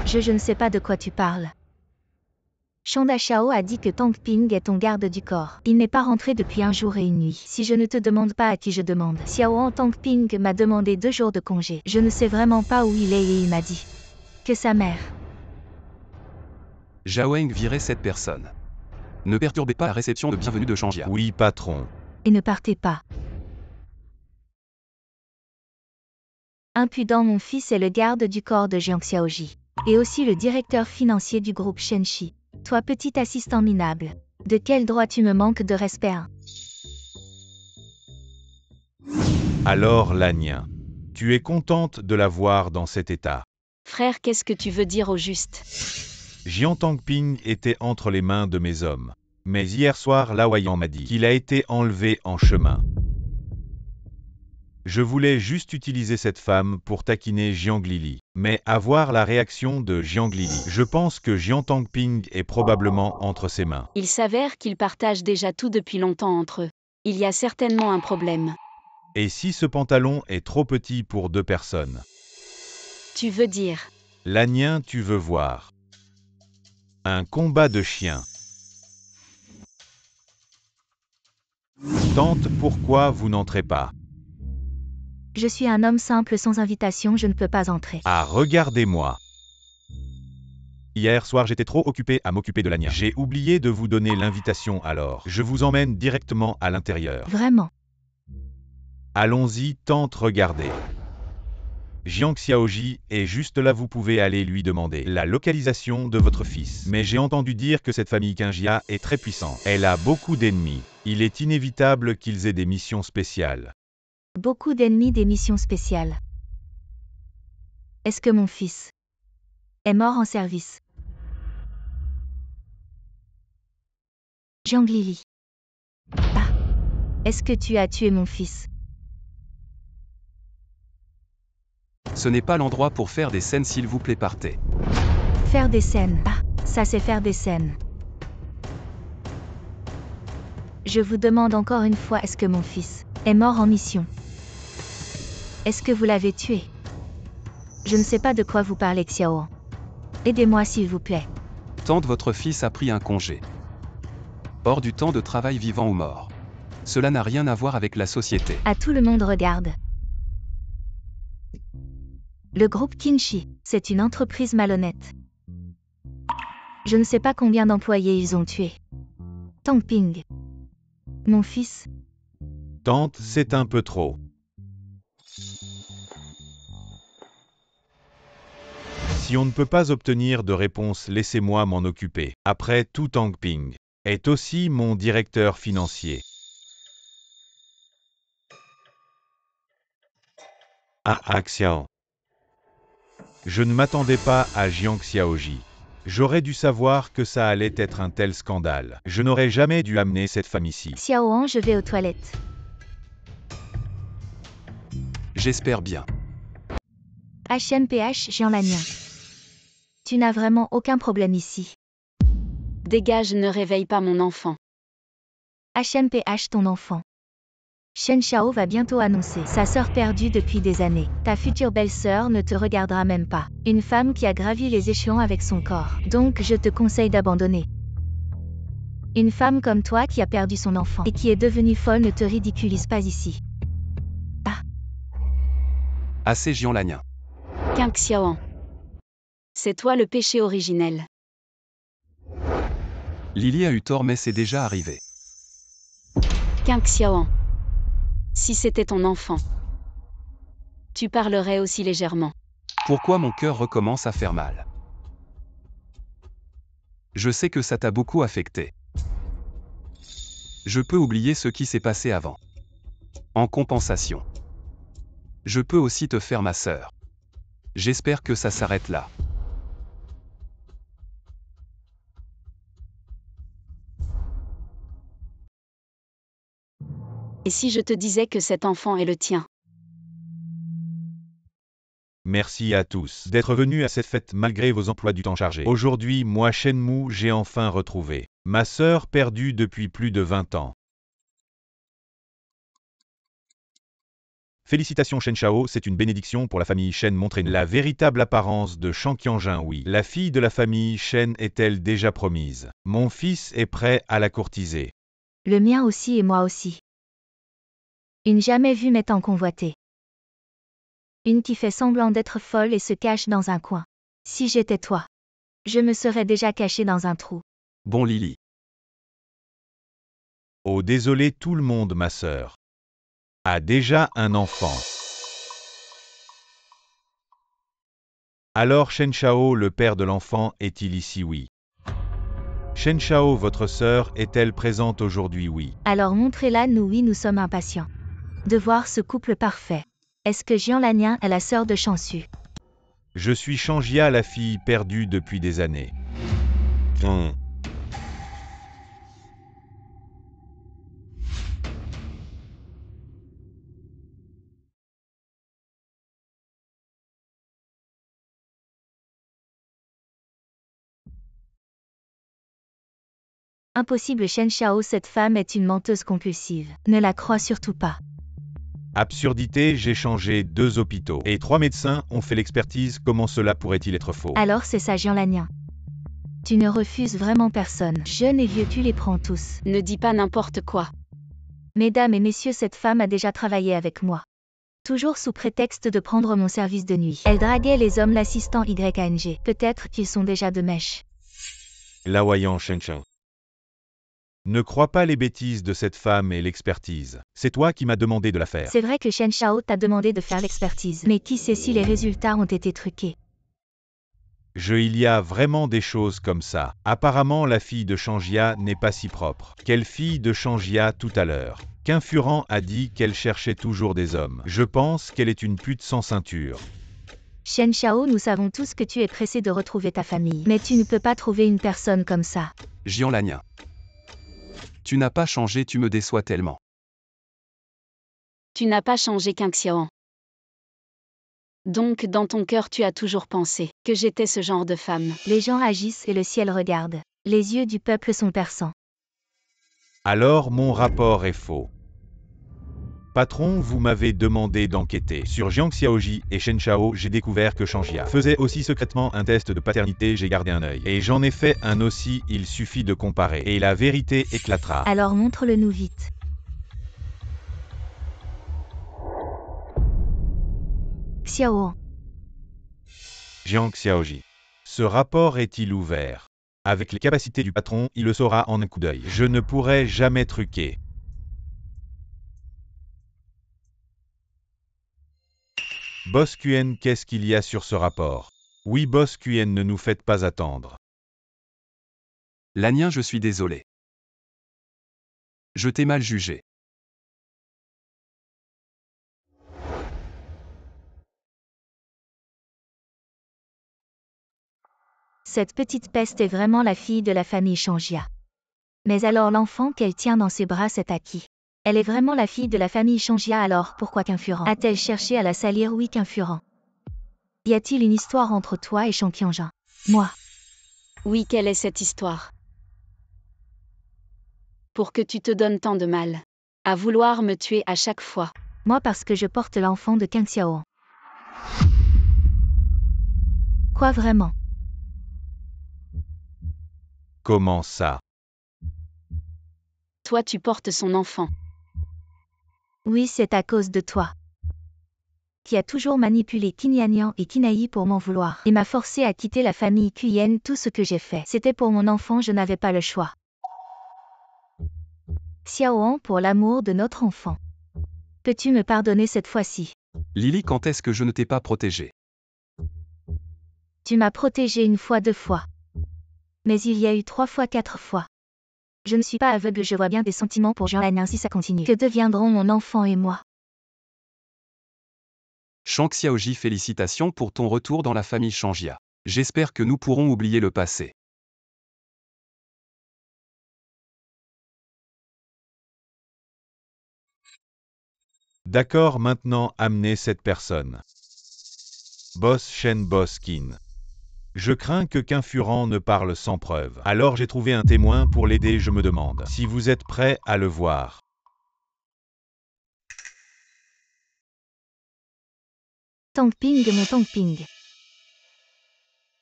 C: Je ne sais pas de quoi tu parles. Shanda Xiao a dit que Tangping est ton garde du corps. Il n'est pas rentré depuis 1 jour et 1 nuit. Si je ne te demande pas à qui je demande. Xiaoan Tangping m'a demandé 2 jours de congé. Je ne sais vraiment pas où il est et il m'a dit que sa mère.
E: Zhao virez cette personne. Ne perturbez pas la réception de bienvenue de Changjia.
A: Oui, patron.
C: Et ne partez pas. Impudent, mon fils est le garde du corps de Jiang Xiaoji. Et aussi le directeur financier du groupe Shenxi. Toi, petit assistant minable. De quel droit tu me manques de respect, hein?
A: Alors, Lannian. Tu es contente de la voir dans cet état.
B: Frère, qu'est-ce que tu veux dire au juste?
A: Jiang Tangping était entre les mains de mes hommes. Mais hier soir, Lao Yan m'a dit qu'il a été enlevé en chemin. Je voulais juste utiliser cette femme pour taquiner Jiang Lili. Mais à voir la réaction de Jiang Lili, je pense que Jiang Tangping est probablement entre ses mains.
B: Il s'avère qu'ils partagent déjà tout depuis longtemps entre eux. Il y a certainement un problème.
A: Et si ce pantalon est trop petit pour 2 personnes?
B: Tu veux dire?
A: Lannian, tu veux voir un combat de chiens. Tante, pourquoi vous n'entrez pas?
C: Je suis un homme simple sans invitation, je ne peux pas entrer.
A: Ah, regardez-moi. Hier soir, j'étais trop occupé à m'occuper de Lannian. J'ai oublié de vous donner l'invitation alors. Je vous emmène directement à l'intérieur.
C: Vraiment.
A: Allons-y, tante, regardez. Jiang Xiaoji est juste là, vous pouvez aller lui demander la localisation de votre fils. Mais j'ai entendu dire que cette famille Qingjia est très puissante. Elle a beaucoup d'ennemis. Il est inévitable qu'ils aient des missions spéciales.
C: Beaucoup d'ennemis, des missions spéciales. Est-ce que mon fils est mort en service? Jiang Lili. Ah. Est-ce que tu as tué mon fils?
E: Ce n'est pas l'endroit pour faire des scènes, s'il vous plaît, partez.
C: Faire des scènes. Ah, ça c'est faire des scènes. Je vous demande encore une fois, est-ce que mon fils est mort en mission? Est-ce que vous l'avez tué? Je ne sais pas de quoi vous parlez, Xiao. Aidez-moi s'il vous plaît.
E: Tante, votre fils a pris un congé. Hors du temps de travail, vivant ou mort. Cela n'a rien à voir avec la société.
C: À tout le monde regarde. Le groupe Qinxi, c'est une entreprise malhonnête. Je ne sais pas combien d'employés ils ont tués. Tangping. Mon fils.
A: Tante, c'est un peu trop. Si on ne peut pas obtenir de réponse, laissez-moi m'en occuper. Après tout, Tangping est aussi mon directeur financier. Ah, Xiao. Je ne m'attendais pas à Jiang Xiaoji. J'aurais dû savoir que ça allait être un tel scandale. Je n'aurais jamais dû amener cette femme ici.
C: Xiaoan, je vais aux toilettes.
E: J'espère bien.
C: HMPH Jean Lannian. Tu n'as vraiment aucun problème ici.
B: Dégage, ne réveille pas mon enfant.
C: HMPH ton enfant. Shen Shao va bientôt annoncer sa sœur perdue depuis des années. Ta future belle-sœur ne te regardera même pas. Une femme qui a gravi les échelons avec son corps. Donc je te conseille d'abandonner. Une femme comme toi qui a perdu son enfant et qui est devenue folle ne te ridiculise pas ici.
E: Assez Jian Lannian.
B: Qing Xiaoan. C'est toi le péché originel.
E: Lily a eu tort mais c'est déjà arrivé.
B: Qing Xiaoan. Si c'était ton enfant, tu parlerais aussi légèrement.
E: Pourquoi mon cœur recommence à faire mal? Je sais que ça t'a beaucoup affecté. Je peux oublier ce qui s'est passé avant. En compensation, je peux aussi te faire ma sœur. J'espère que ça s'arrête là.
B: Et si je te disais que cet enfant est le tien?
A: Merci à tous d'être venus à cette fête malgré vos emplois du temps chargés. Aujourd'hui, moi Shenmue, j'ai enfin retrouvé ma sœur perdue depuis plus de 20 ans. Félicitations Shen Shao, c'est une bénédiction pour la famille Shen. Montrez-nous la véritable apparence de Shang Qianjun. Oui, la fille de la famille Shen est-elle déjà promise? Mon fils est prêt à la courtiser.
C: Le mien aussi et moi aussi. Une jamais vue mais tant convoitée. Une qui fait semblant d'être folle et se cache dans un coin. Si j'étais toi, je me serais déjà cachée dans un trou.
E: Bon Lily.
A: Oh désolé tout le monde, ma sœur a déjà un enfant. Alors Shen Shao, le père de l'enfant, est-il ici? Oui. Shen Shao, votre sœur, est-elle présente aujourd'hui? Oui.
C: Alors montrez-la nous, oui, nous sommes impatients de voir ce couple parfait. Est-ce que Jian Lannian est la sœur de Shansu?
A: Je suis Shangjia, la fille perdue depuis des années.
C: Impossible Shen Shao, cette femme est une menteuse compulsive. Ne la crois surtout pas.
A: Absurdité, j'ai changé 2 hôpitaux et 3 médecins ont fait l'expertise. Comment cela pourrait-il être faux?
C: Alors c'est ça Jian Lannian. Tu ne refuses vraiment personne. Jeune et vieux, tu les prends tous.
B: Ne dis pas n'importe quoi.
C: Mesdames et messieurs, cette femme a déjà travaillé avec moi. Toujours sous prétexte de prendre mon service de nuit. Elle draguait les hommes, l'assistant YANG. Peut-être qu'ils sont déjà de mèche.
A: Laoyan Shen Shao. Ne crois pas les bêtises de cette femme et l'expertise. C'est toi qui m'as demandé de la faire.
C: C'est vrai que Shen Shao t'a demandé de faire l'expertise. Mais qui sait si les résultats ont été truqués?
A: Il y a vraiment des choses comme ça. Apparemment, la fille de Shangjia n'est pas si propre. Quelle fille de Shangjia tout à l'heure? Qu'un Furan a dit qu'elle cherchait toujours des hommes. Je pense qu'elle est une pute sans ceinture.
C: Shen Shao, nous savons tous que tu es pressé de retrouver ta famille. Mais tu ne peux pas trouver une personne comme ça.
E: Jian Lannian. Tu n'as pas changé, tu me déçois tellement.
B: Tu n'as pas changé Qing Xiaoan. Donc dans ton cœur tu as toujours pensé que j'étais ce genre de femme.
C: Les gens agissent et le ciel regarde. Les yeux du peuple sont perçants.
A: Alors mon rapport est faux. Patron, vous m'avez demandé d'enquêter sur Jiang Xiaoji et Shen Shao. J'ai découvert que Shangjia faisait aussi secrètement un test de paternité. J'ai gardé un œil. Et j'en ai fait un aussi, il suffit de comparer. Et la vérité éclatera.
C: Alors montre-le nous vite. Xiao.
A: Jiang Xiaoji. Ce rapport est-il ouvert? Avec les capacités du patron, il le saura en un coup d'œil. Je ne pourrai jamais truquer. Boss Quen, qu'est-ce qu'il y a sur ce rapport? Oui, Boss Quen, ne nous faites pas attendre.
E: Lannian, je suis désolé. Je t'ai mal jugé.
C: Cette petite peste est vraiment la fille de la famille Shangjia. Mais alors l'enfant qu'elle tient dans ses bras, c'est à qui? Elle est vraiment la fille de la famille Shangjia, alors pourquoi qu'un Furan a-t-elle cherché à la salir? Oui, qu'un Furan Y a-t-il une histoire entre toi et Shanqianjin? Moi.
B: Oui, quelle est cette histoire? Pour que tu te donnes tant de mal. À vouloir me tuer à chaque fois.
C: Moi parce que je porte l'enfant de Kang Xiaoan. Quoi vraiment?
A: Comment ça?
B: Toi tu portes son enfant.
C: Oui, c'est à cause de toi. Qui a toujours manipulé Qin et Qinai pour m'en vouloir. Et m'a forcé à quitter la famille Quyen. Tout ce que j'ai fait, c'était pour mon enfant, je n'avais pas le choix. Xiaoan, pour l'amour de notre enfant. Peux-tu me pardonner cette fois-ci?
E: Lily, quand est-ce que je ne t'ai pas protégée?
C: Tu m'as protégé une fois, 2 fois. Mais il y a eu 3 fois, 4 fois. Je ne suis pas aveugle, je vois bien des sentiments pour Jean Lannian si ça continue. Que deviendront mon enfant et moi?
E: Shang Xiaoji, félicitations pour ton retour dans la famille Shangjia. J'espère que nous pourrons oublier le passé.
A: D'accord, maintenant amenez cette personne. Boss Shen Boss Qin. Je crains que Qin Furan ne parle sans preuve. Alors j'ai trouvé un témoin pour l'aider, je me demande si vous êtes prêt à le voir.
C: Tangping, mon Tangping.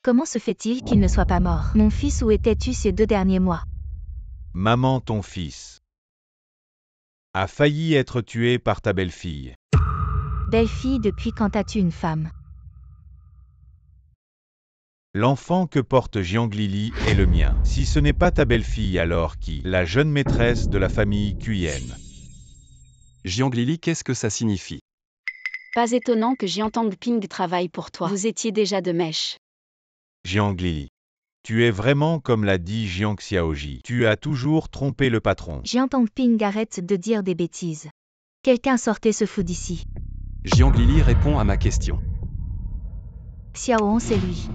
C: Comment se fait-il qu'il ne soit pas mort? Mon fils, où étais-tu ces 2 derniers mois?
A: Maman, ton fils a failli être tué par ta belle-fille.
C: Belle-fille, depuis quand as-tu une femme?
A: L'enfant que porte Jianglili est le mien. Si ce n'est pas ta belle-fille, alors qui? La jeune maîtresse de la famille Quyen.
E: Jianglili, qu'est-ce que ça signifie?
B: Pas étonnant que Jiantang Ping travaille pour toi. Vous étiez déjà de mèche.
A: Jianglili. Tu es vraiment comme l'a dit Jiang Xiaoji. Tu as toujours trompé le patron.
C: Jiang Tangping, arrête de dire des bêtises. Quelqu'un sortez ce fou d'ici.
E: Jianglili répond à ma question.
C: Xiaoan, c'est lui.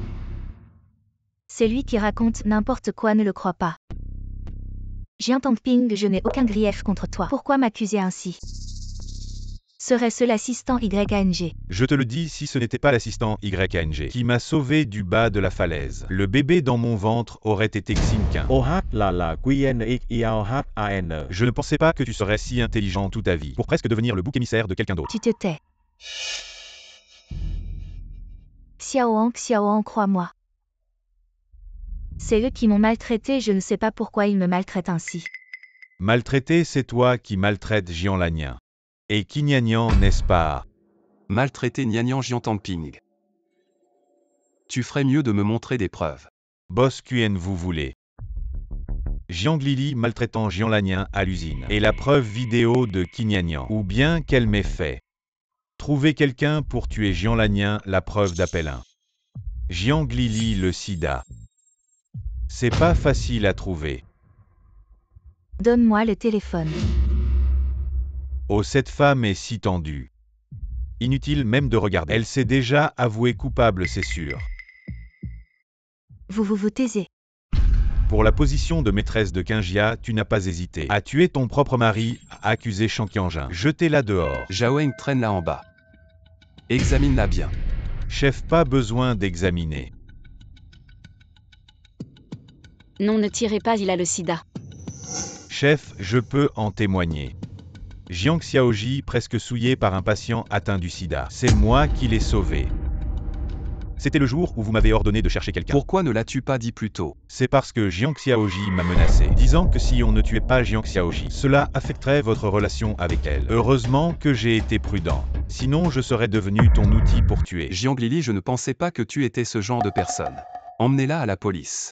C: C'est lui qui raconte n'importe quoi, ne le crois pas. Jiang Tangping, je n'ai aucun grief contre toi. Pourquoi m'accuser ainsi? Serait-ce l'assistant YANG?
A: Je te le dis, si ce n'était pas l'assistant YANG qui m'a sauvé du bas de la falaise, le bébé dans mon ventre aurait été Xinquin. Je ne pensais pas que tu serais si intelligent toute ta vie, pour presque devenir le bouc émissaire de quelqu'un d'autre.
C: Tu te tais. Xiaoan, crois-moi. C'est eux qui m'ont maltraité, je ne sais pas pourquoi ils me maltraitent ainsi.
A: Maltraité, c'est toi qui maltraites Jian Lannian. Et Qinyanyan, n'est-ce pas?
E: Maltraiter Nianyan Jiantangping. Tu ferais mieux de me montrer des preuves.
A: Boss Quen, vous voulez. Jianglili maltraitant Jian Lannian à l'usine. Et la preuve vidéo de Qinyanyan. Ou bien quel méfait. Trouvez quelqu'un pour tuer Jian Lannian, la preuve d'appel 1. Jianglili le sida. C'est pas facile à trouver.
C: Donne-moi le téléphone.
A: Oh, cette femme est si tendue. Inutile même de regarder. Elle s'est déjà avouée coupable, c'est sûr.
C: Vous taisez.
A: Pour la position de maîtresse de Qingjia, tu n'as pas hésité à tuer ton propre mari, à accuser Shanqianjin. Jetez-la dehors.
E: Zhaoeng, traîne-la en bas. Examine-la bien.
A: Chef, pas besoin d'examiner.
B: Non, ne tirez pas, il a le sida.
A: Chef, je peux en témoigner. Jiang Xiaoji, presque souillé par un patient atteint du sida. C'est moi qui l'ai sauvé. C'était le jour où vous m'avez ordonné de chercher quelqu'un.
E: Pourquoi ne l'as-tu pas dit plus tôt?
A: C'est parce que Jiang Xiaoji m'a menacé, disant que si on ne tuait pas Jiang Xiaoji, cela affecterait votre relation avec elle. Heureusement que j'ai été prudent. Sinon, je serais devenu ton outil pour tuer.
E: Jianglili, je ne pensais pas que tu étais ce genre de personne. Emmenez-la à la police.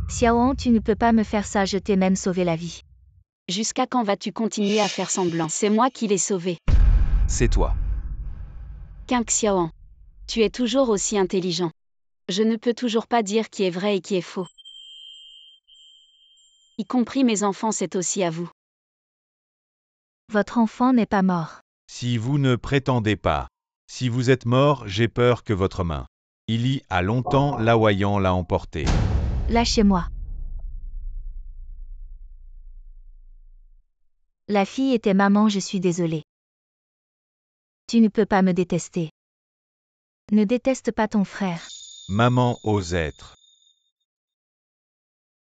C: Xiaoan, tu ne peux pas me faire ça, je t'ai même sauvé la vie.
B: Jusqu'à quand vas-tu continuer à faire semblant? C'est moi qui l'ai sauvé.
E: C'est toi.
B: Qin Xiaoan. Tu es toujours aussi intelligent. Je ne peux toujours pas dire qui est vrai et qui est faux. Y compris mes enfants, c'est aussi à vous.
C: Votre enfant n'est pas mort.
A: Si vous ne prétendez pas. Si vous êtes mort, j'ai peur que votre main. Il y a longtemps, Laoyan l'a emporté.
C: Lâchez-moi. La fille était maman, je suis désolée. Tu ne peux pas me détester. Ne déteste pas ton frère.
A: Maman ose être.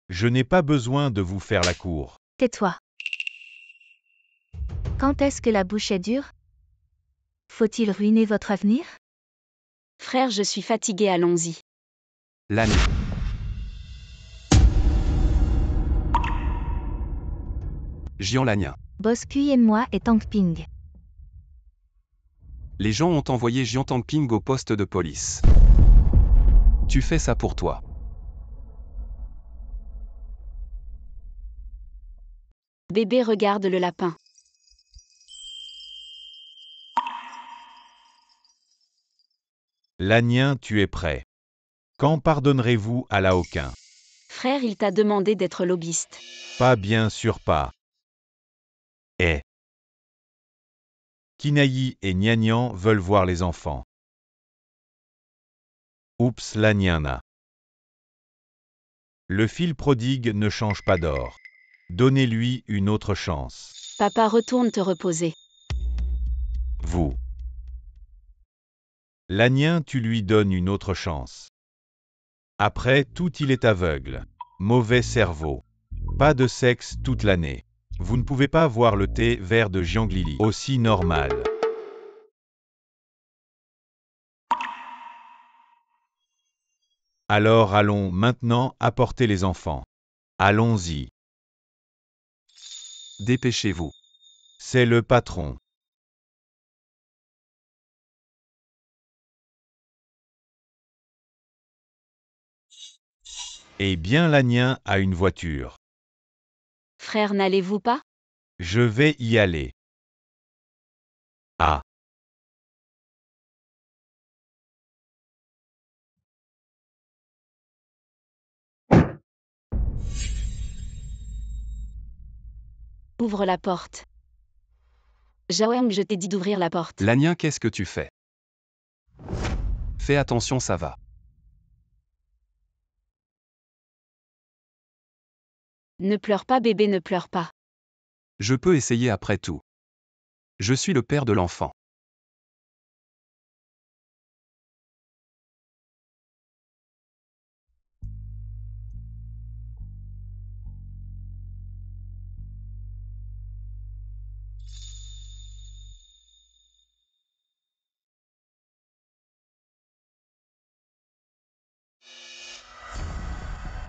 A: Je n'ai pas besoin de vous faire la cour.
C: Tais-toi. Quand est-ce que la bouche est dure? Faut-il ruiner votre avenir?
B: Frère, je suis fatigué, allons-y.
E: L'année. Jianlanien.
C: Boss Kui-en-moi et Tang Ping.
E: Les gens ont envoyé Jian Tangping au poste de police. Tu fais ça pour toi.
B: Bébé regarde le lapin.
A: Lanien, tu es prêt. Quand pardonnerez-vous à Laoquin?
B: Frère, il t'a demandé d'être lobbyiste.
A: Pas bien sûr pas. Eh. Kinayi et Nianian veulent voir les enfants. Oups, Laniana. Le fil prodigue ne change pas d'or. Donnez-lui une autre chance.
B: Papa, retourne te reposer.
A: Vous. Lanien, tu lui donnes une autre chance. Après tout, il est aveugle. Mauvais cerveau. Pas de sexe toute l'année. Vous ne pouvez pas voir le thé vert de Jianglili. Aussi normal. Alors allons maintenant apporter les enfants. Allons-y.
E: Dépêchez-vous.
A: C'est le patron. Eh bien, Lanien a une voiture.
B: Frère, n'allez-vous pas?
A: Je vais y aller. Ah.
B: Ouvre la porte. Jaoeng, je t'ai dit d'ouvrir la porte.
E: Lanien, qu'est-ce que tu fais? Fais attention, ça va.
B: Ne pleure pas, bébé, ne pleure pas.
E: Je peux essayer après tout. Je suis le père de l'enfant.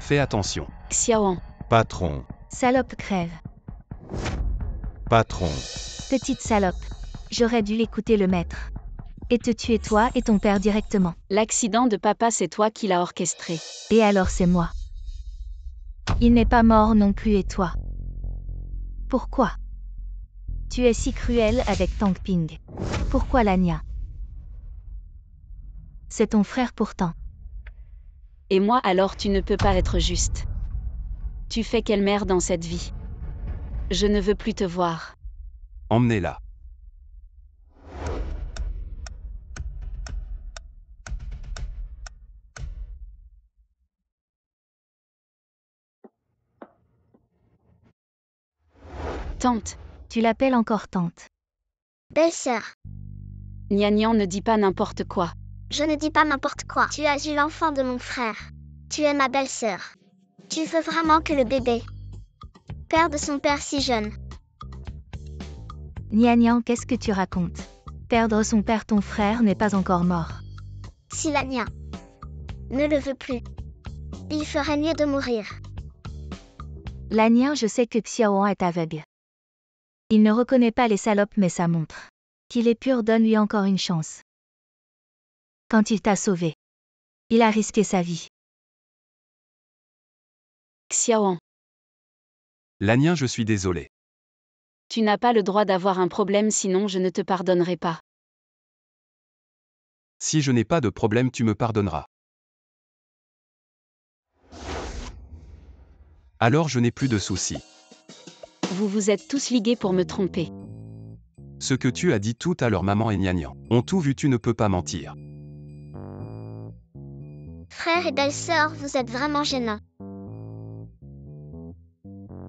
E: Fais attention.
B: Xiaoan.
A: Patron.
C: Salope crève.
A: Patron.
C: Petite salope. J'aurais dû l'écouter le maître. Et te tuer toi et ton père directement.
B: L'accident de papa, c'est toi qui l'as orchestré.
C: Et alors c'est moi. Il n'est pas mort non plus et toi. Pourquoi? Tu es si cruel avec Tang Ping. Pourquoi Lania? C'est ton frère pourtant.
B: Et moi, alors tu ne peux pas être juste. Tu fais quelle merde dans cette vie? Je ne veux plus te voir.
E: Emmenez-la.
B: Tante.
C: Tu l'appelles encore tante.
D: Belle-sœur.
B: Nianian, ne dis pas n'importe quoi.
D: Je ne dis pas n'importe quoi. Tu as eu l'enfant de mon frère. Tu es ma belle-sœur. Tu veux vraiment que le bébé perde son père si jeune?
C: Nianian, qu'est-ce que tu racontes? Perdre son père, ton frère n'est pas encore mort.
D: Si Lania ne le veut plus, il ferait mieux de mourir.
C: Lanien, je sais que Xiaoan est aveugle. Il ne reconnaît pas les salopes mais ça montre qu'il est pur, donne-lui encore une chance. Quand il t'a sauvé, il a risqué sa vie.
B: Xiaoan.
E: Lanien, je suis désolé.
B: Tu n'as pas le droit d'avoir un problème, sinon je ne te pardonnerai pas.
E: Si je n'ai pas de problème, tu me pardonneras. Alors je n'ai plus de soucis.
B: Vous vous êtes tous ligués pour me tromper.
E: Ce que tu as dit tout à l'heure, maman et Nianian, ont tout vu, tu ne peux pas mentir.
D: Frère et belle-sœur, vous êtes vraiment gênants.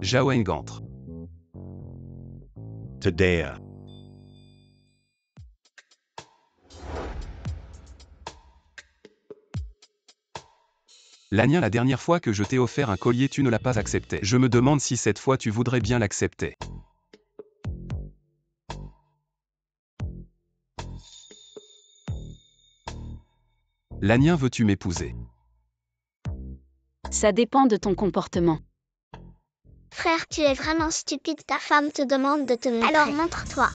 E: Jaoeng entre.
A: Today.
E: Lanien, la dernière fois que je t'ai offert un collier, tu ne l'as pas accepté. Je me demande si cette fois tu voudrais bien l'accepter. Lanien, veux-tu m'épouser?
B: Ça dépend de ton comportement.
D: Frère, tu es vraiment stupide, ta femme te demande de te montrer. Alors montre-toi.